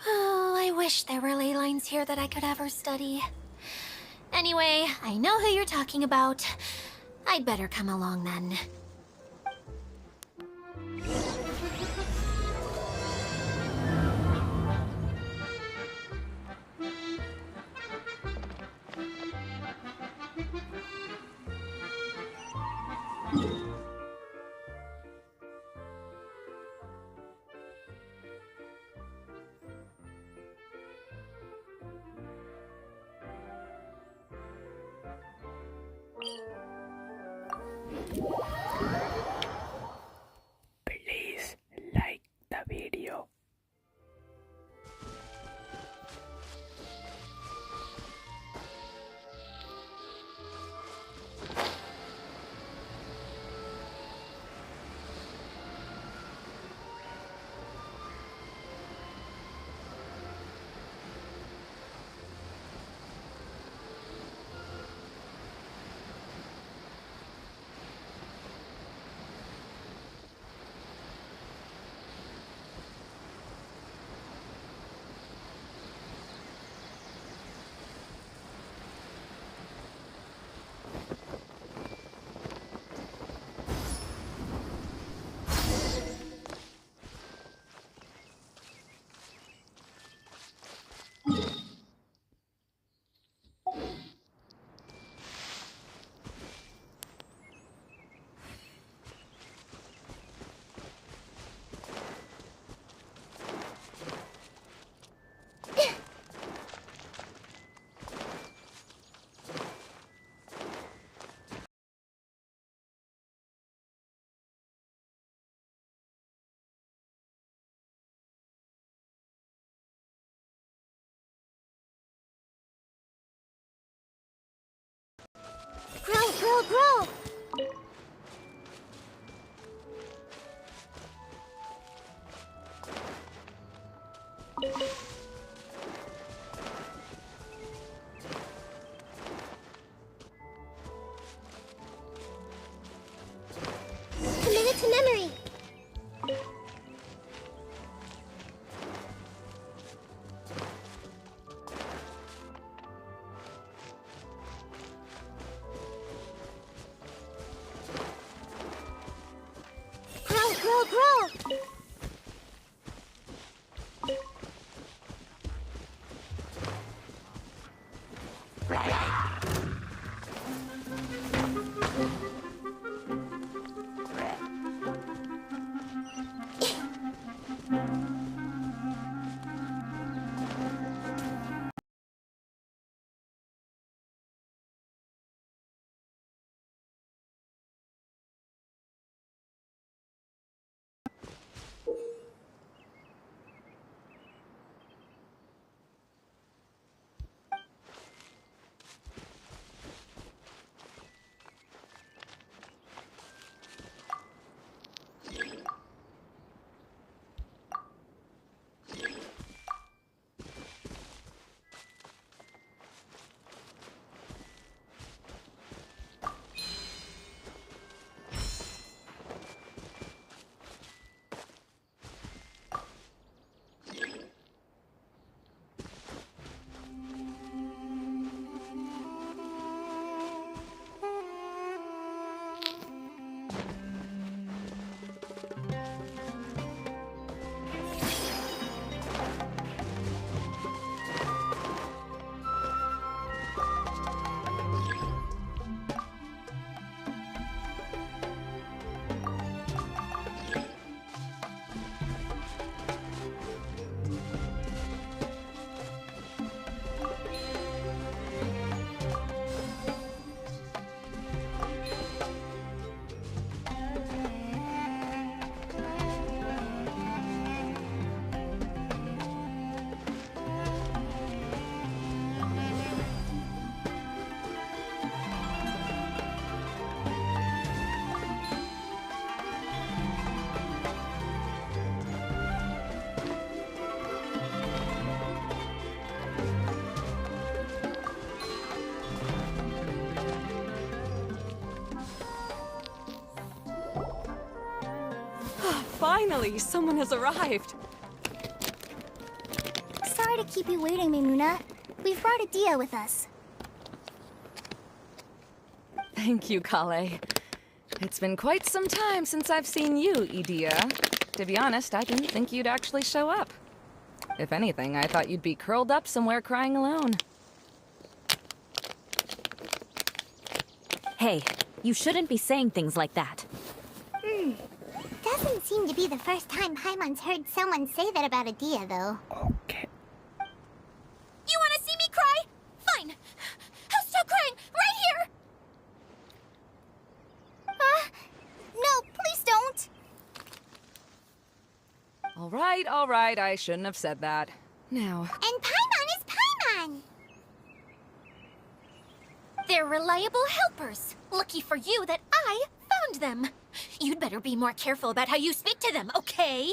Oh, I wish there were ley lines here that I could ever study. Anyway, I know who you're talking about. I'd better come along then. memory. Grow, grow, grow! Finally, someone has arrived. Sorry to keep you waiting, Maimuna. We've brought Adia with us. Thank you, Kale. It's been quite some time since I've seen you, Idia. To be honest, I didn't think you'd actually show up. If anything, I thought you'd be curled up somewhere crying alone. Hey, you shouldn't be saying things like that. Doesn't seem to be the first time Paimon's heard someone say that about Adia, though. Okay. You want to see me cry? Fine. I'll stop crying right here. No, please don't! All right, I shouldn't have said that. Now, And Paimon is Paimon! They're reliable helpers. Lucky for you that I found them. You'd better be more careful about how you speak to them, okay?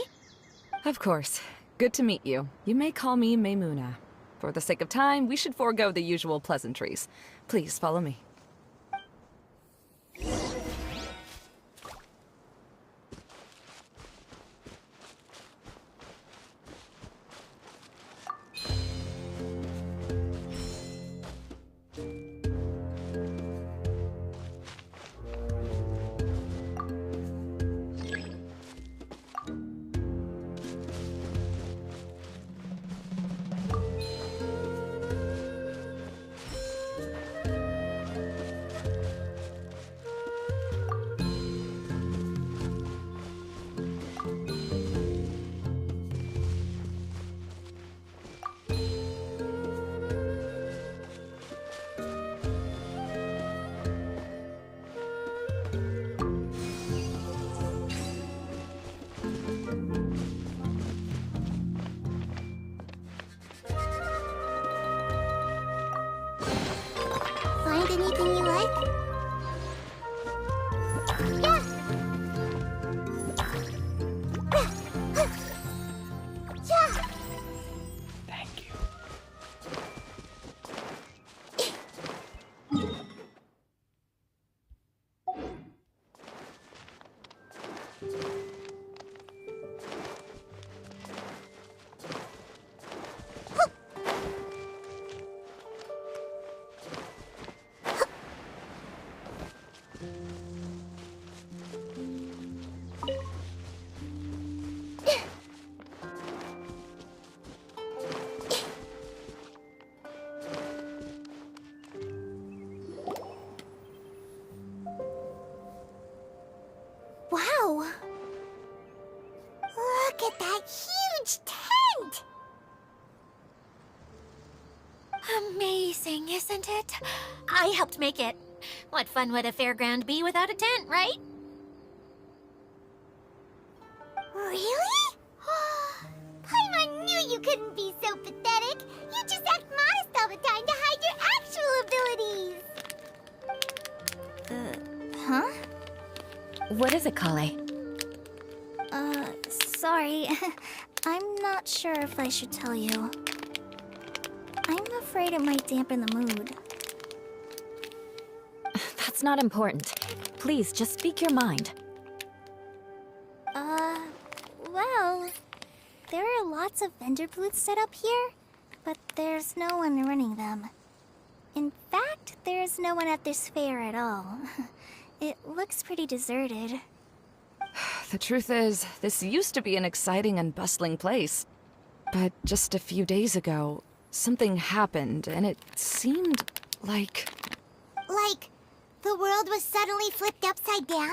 of course. Good to meet you. You may call me Maimuna. For the sake of time, we should forego the usual pleasantries. Please follow me. Wow! Look at that huge tent! Amazing, isn't it? I helped make it. What fun would a fairground be without a tent, right? Really? Paimon knew you couldn't be so pathetic. You just act modest all the time to hide your actual abilities. Huh? What is it, Kale? Sorry. I'm not sure if I should tell you. I'm afraid it might dampen the mood. That's not important. Please, just speak your mind. Well, there are lots of vendor booths set up here, but there's no one running them. In fact, there's no one at this fair at all. It looks pretty deserted. The truth is, this used to be an exciting and bustling place. But just a few days ago, something happened, and it seemed like... Like, the world was suddenly flipped upside down?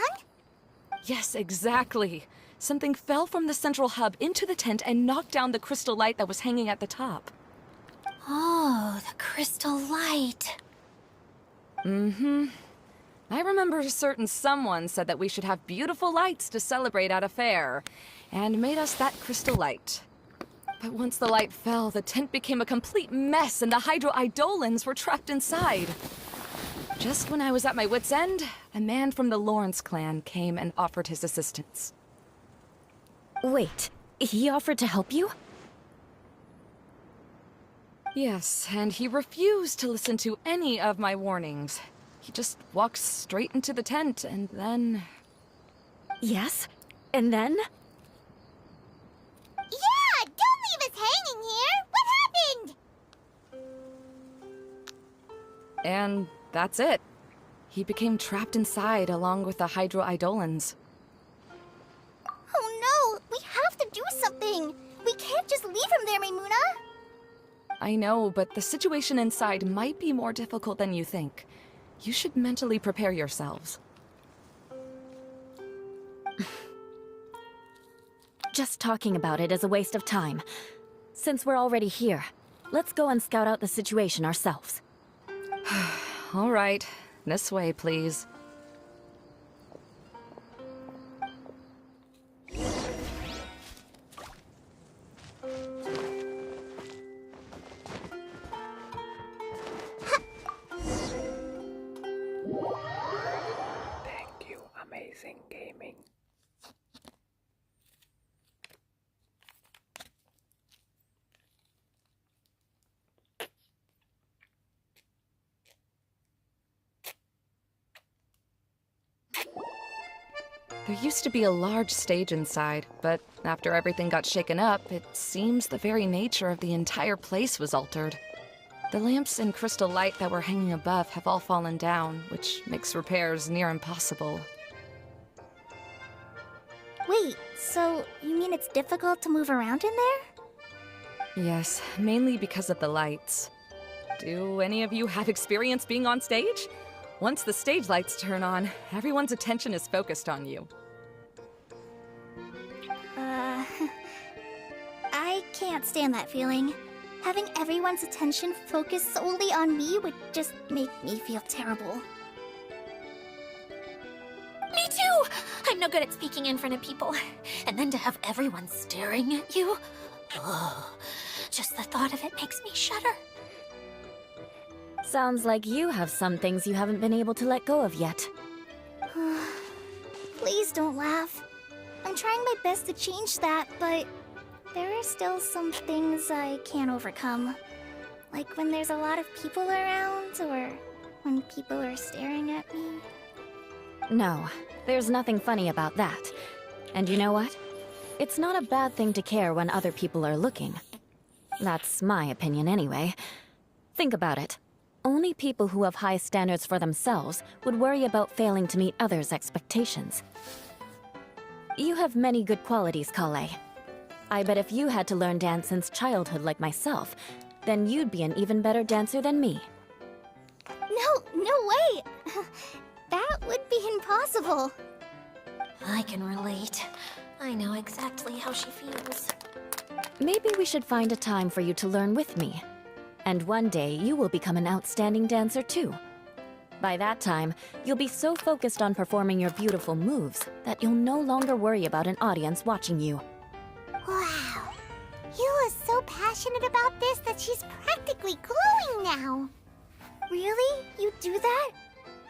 Yes, exactly. Something fell from the central hub into the tent and knocked down the crystal light that was hanging at the top. Oh, the crystal light. Mm-hmm. I remember a certain someone said that we should have beautiful lights to celebrate at a fair, and made us that crystal light. But once the light fell, the tent became a complete mess and the Hydro-Eidolons were trapped inside. Just when I was at my wit's end, a man from the Lawrence clan came and offered his assistance. Wait, he offered to help you? Yes, and he refused to listen to any of my warnings. He just walked straight into the tent, and then... Yes? And then? Yeah! Don't leave us hanging here! What happened? And that's it. He became trapped inside along with the Hydro-Eidolons. Oh no! We have to do something! We can't just leave him there, Maimuna! I know, but the situation inside might be more difficult than you think. You should mentally prepare yourselves. Just talking about it is a waste of time. Since we're already here, let's go and scout out the situation ourselves. All right. This way, please. Thank you, amazing gaming. There used to be a large stage inside, but after everything got shaken up, it seems the very nature of the entire place was altered. The lamps and crystal light that were hanging above have all fallen down, which makes repairs near impossible. Wait, so you mean it's difficult to move around in there? Yes, mainly because of the lights. Do any of you have experience being on stage? Once the stage lights turn on, everyone's attention is focused on you. I can't stand that feeling. Having everyone's attention focused solely on me would just make me feel terrible. Me too! I'm no good at speaking in front of people. And then to have everyone staring at you. Ugh. Just the thought of it makes me shudder. Sounds like you have some things you haven't been able to let go of yet. Please don't laugh. I'm trying my best to change that, but there are still some things I can't overcome. Like when there's a lot of people around, or when people are staring at me. No, there's nothing funny about that. And you know what? It's not a bad thing to care when other people are looking. That's my opinion anyway. Think about it. Only people who have high standards for themselves would worry about failing to meet others' expectations. You have many good qualities, Kale. I bet if you had to learn dance since childhood like myself, then you'd be an even better dancer than me. No way! That would be impossible. I can relate. I know exactly how she feels. Maybe we should find a time for you to learn with me. And one day, you will become an outstanding dancer too. By that time, you'll be so focused on performing your beautiful moves that you'll no longer worry about an audience watching you. Wow. Yula's so passionate about this that she's practically glowing now. Really? You do that?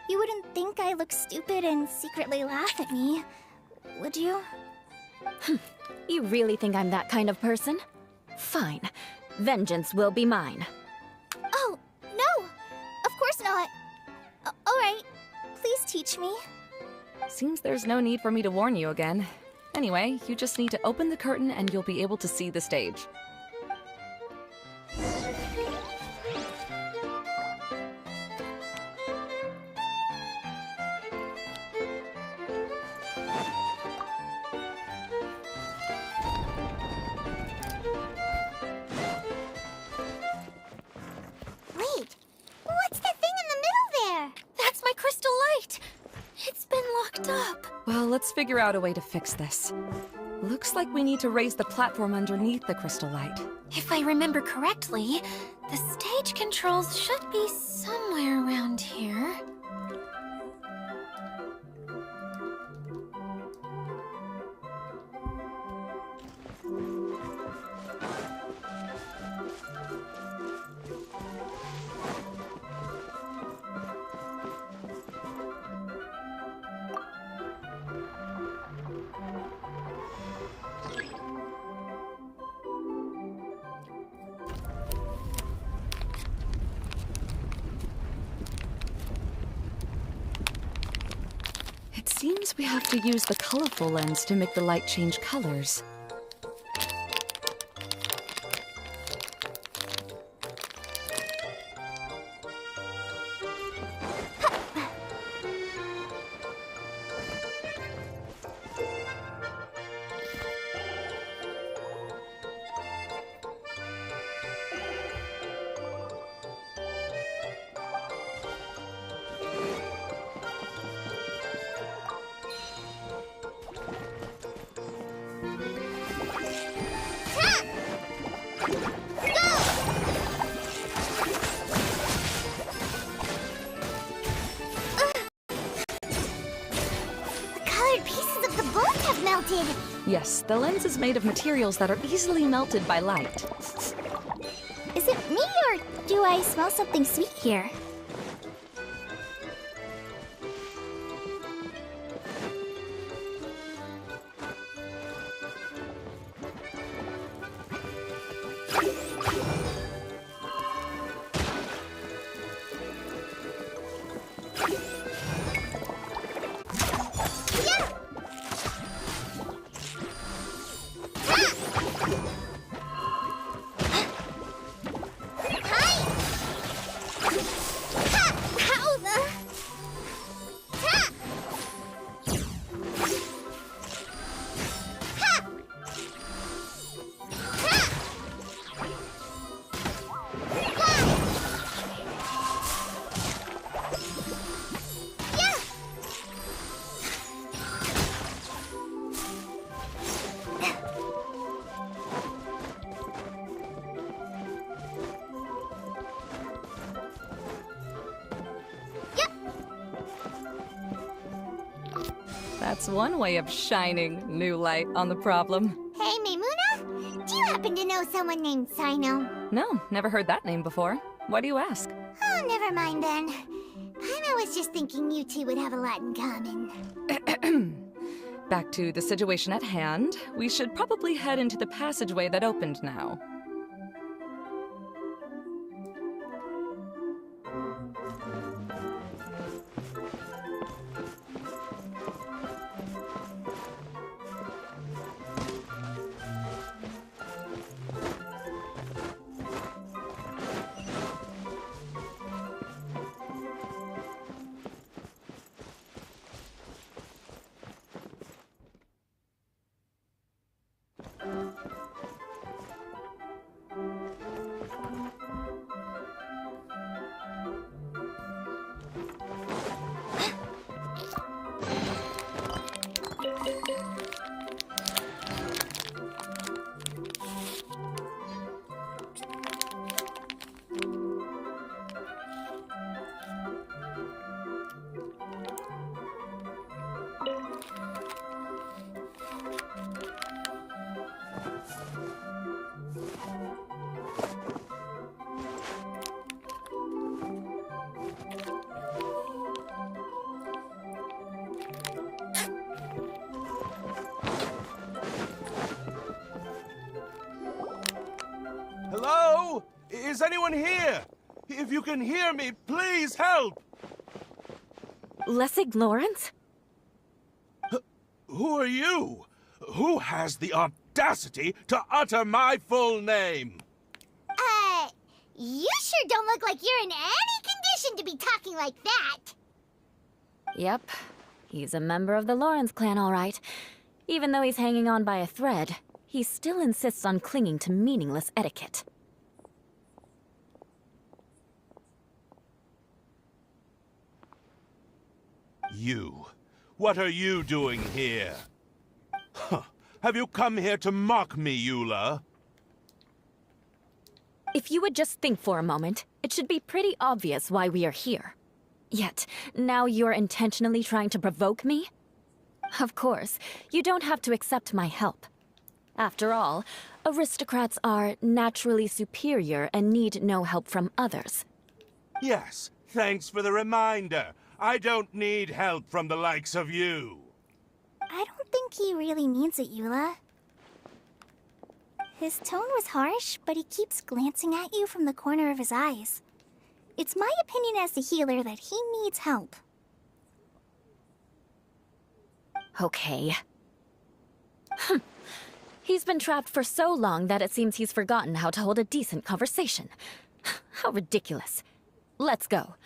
You wouldn't think I look stupid and secretly laugh at me, would you? You really think I'm that kind of person? Fine. Vengeance will be mine. Oh, no! Of course not. Alright, please teach me. Seems there's no need for me to warn you again. Anyway, you just need to open the curtain and you'll be able to see the stage. Wait, what's that thing in the middle there? That's my crystal light! It's been locked up. Well, let's figure out a way to fix this. Looks like we need to raise the platform underneath the crystal light. If I remember correctly, the stage controls should be somewhere around here. It seems we have to use the colorful lens to make the light change colors. Melted. Yes, the lens is made of materials that are easily melted by light. Is it me or do I smell something sweet here? That's one way of shining new light on the problem. Hey, Maimuna? Do you happen to know someone named Sino? No, never heard that name before. Why do you ask? Oh, never mind then. Paimon was just thinking you two would have a lot in common. Back to the situation at hand. We should probably head into the passageway that opened now. Is anyone here? If you can hear me, please help! Lessig Lawrence? Who are you? Who has the audacity to utter my full name? You sure don't look like you're in any condition to be talking like that. Yep. He's a member of the Lawrence clan, all right. Even though he's hanging on by a thread, he still insists on clinging to meaningless etiquette. You. What are you doing here? Huh. Have you come here to mock me, Eula? If you would just think for a moment, it should be pretty obvious why we are here. Yet, now you're intentionally trying to provoke me? Of course, you don't have to accept my help. After all, aristocrats are naturally superior and need no help from others. Yes, thanks for the reminder. I don't need help from the likes of you. I don't think he really means it, Eula. His tone was harsh, but he keeps glancing at you from the corner of his eyes. It's my opinion as the healer that he needs help. Okay. He's been trapped for so long that it seems he's forgotten how to hold a decent conversation. How ridiculous. Let's go.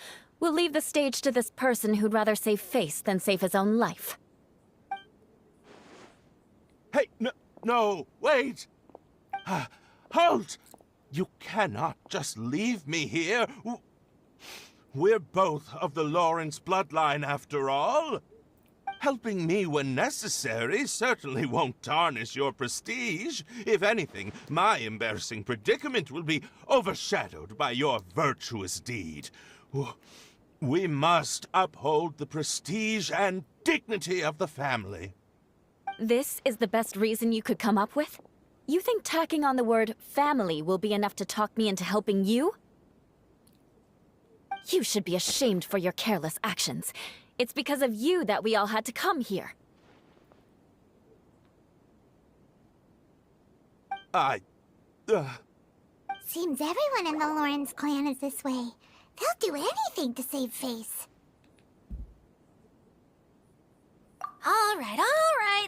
We'll leave the stage to this person who'd rather save face than save his own life. Hey, no, wait! Halt! You cannot just leave me here. We're both of the Lawrence bloodline, after all. Helping me when necessary certainly won't tarnish your prestige. If anything, my embarrassing predicament will be overshadowed by your virtuous deed. We must uphold the prestige and dignity of the family. This is the best reason you could come up with? You think tacking on the word family will be enough to talk me into helping you? You should be ashamed for your careless actions. It's because of you that we all had to come here. Seems everyone in the Lawrence clan is this way. They'll do anything to save face. All right.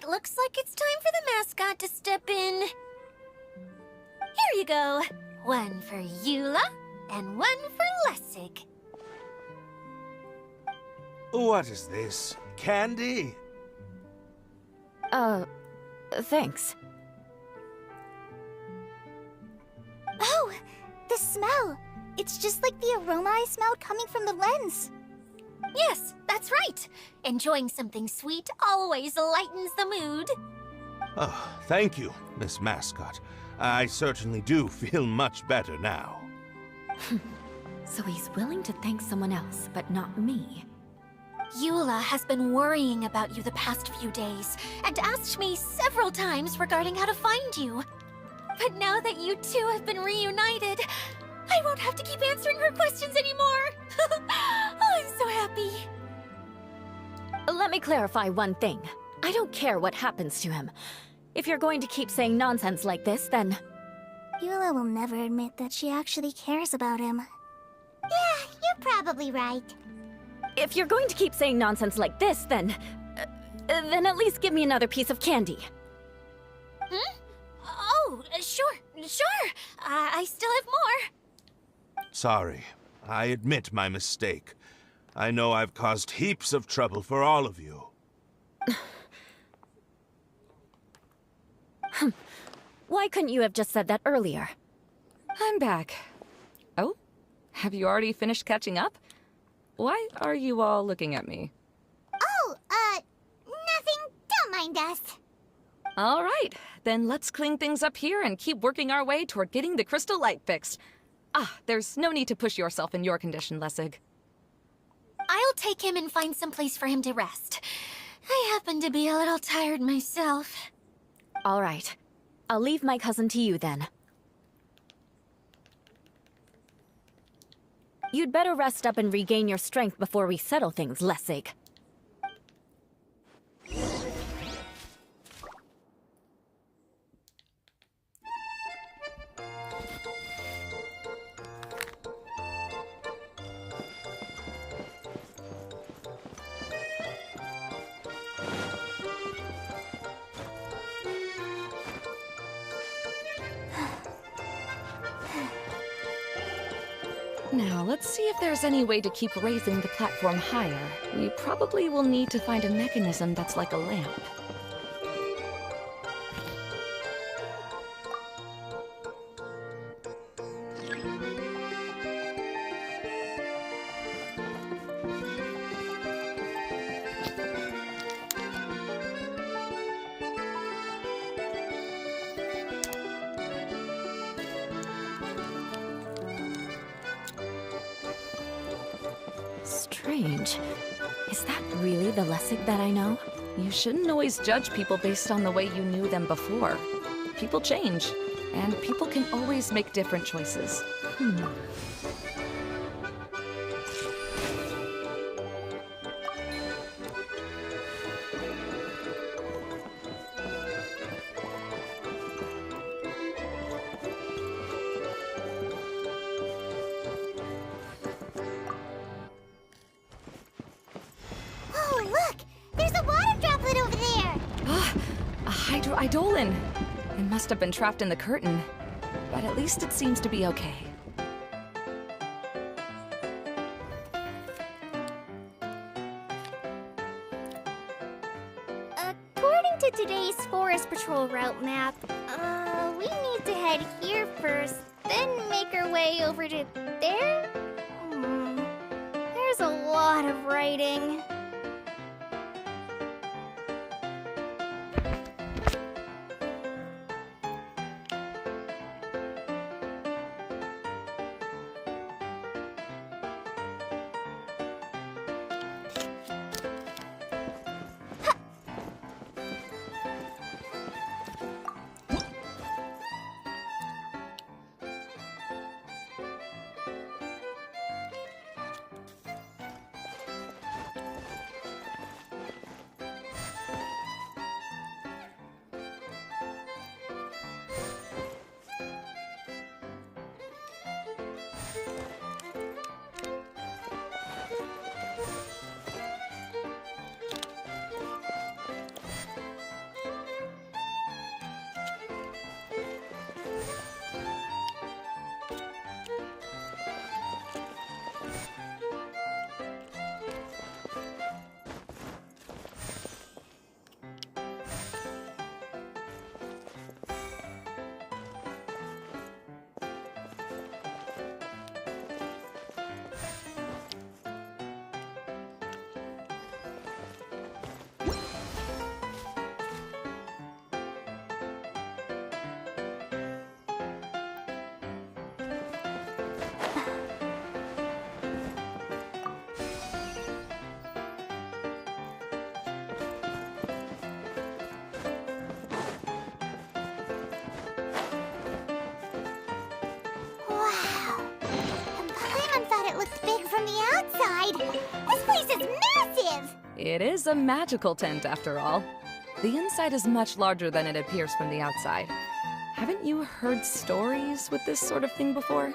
Looks like it's time for the mascot to step in. Here you go. One for Eula, and one for Lessig. What is this? Candy? Thanks. Oh, the smell! It's just like the aroma I smelled coming from the lens. Yes, that's right. Enjoying something sweet always lightens the mood. Oh, thank you, Miss Mascot. I certainly do feel much better now. So he's willing to thank someone else, but not me. Eula has been worrying about you the past few days, and asked me several times regarding how to find you. But now that you two have been reunited, I won't have to keep answering her questions anymore. Oh, I'm so happy. Let me clarify one thing. I don't care what happens to him. If you're going to keep saying nonsense like this, then... Eula will never admit that she actually cares about him. Yeah, you're probably right. If you're going to keep saying nonsense like this, then at least give me another piece of candy. Oh, sure. I still have more. Sorry. I admit my mistake. I know I've caused heaps of trouble for all of you. Why couldn't you have just said that earlier? I'm back. Oh? Have you already finished catching up? Why are you all looking at me? Oh, nothing. Don't mind us. All right, then let's clean things up here and keep working our way toward getting the crystal light fixed. There's no need to push yourself in your condition, Lessig. I'll take him and find some place for him to rest. I happen to be a little tired myself. All right. I'll leave my cousin to you then. You'd better rest up and regain your strength before we settle things, Lessig. Now, let's see if there's any way to keep raising the platform higher. We probably will need to find a mechanism that's like a lamp. Strange. Is that really the Lessig that I know? You shouldn't always judge people based on the way you knew them before. People change, and people can always make different choices. Oh, look! There's a water droplet over there! Ah, a hydroidolin! It must have been trapped in the curtain. But at least it seems to be okay. According to today's Forest Patrol route map, we need to head here first, then make our way over to there? There's a lot of writing. Wow! And Paimon thought it looked big from the outside! This place is massive! It is a magical tent, after all. The inside is much larger than it appears from the outside. Haven't you heard stories with this sort of thing before?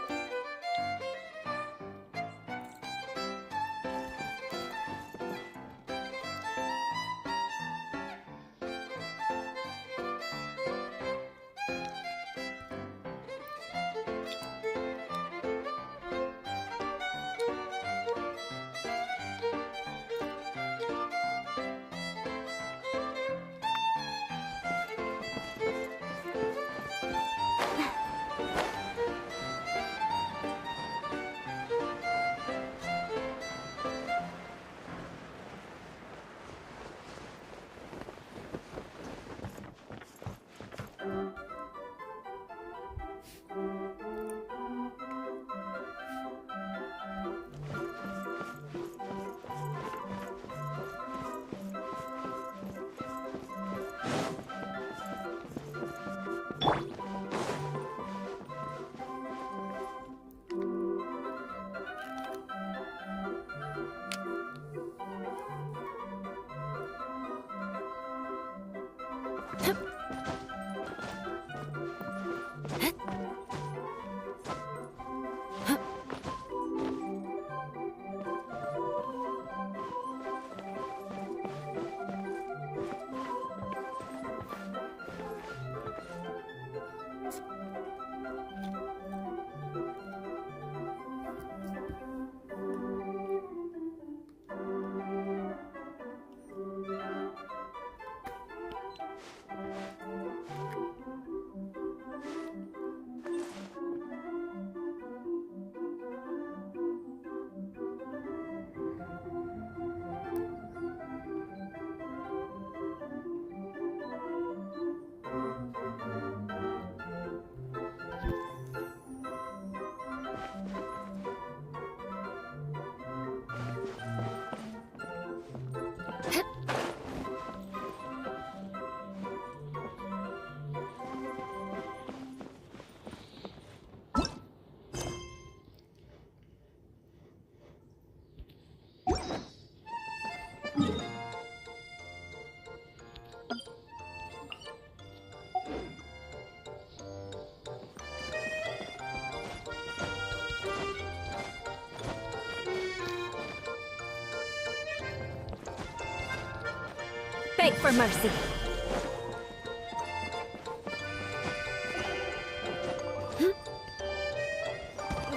beg for mercy.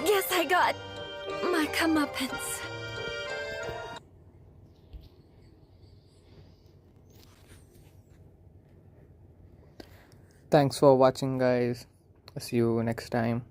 Guess I got my comeuppance. Thanks for watching, guys. See you next time.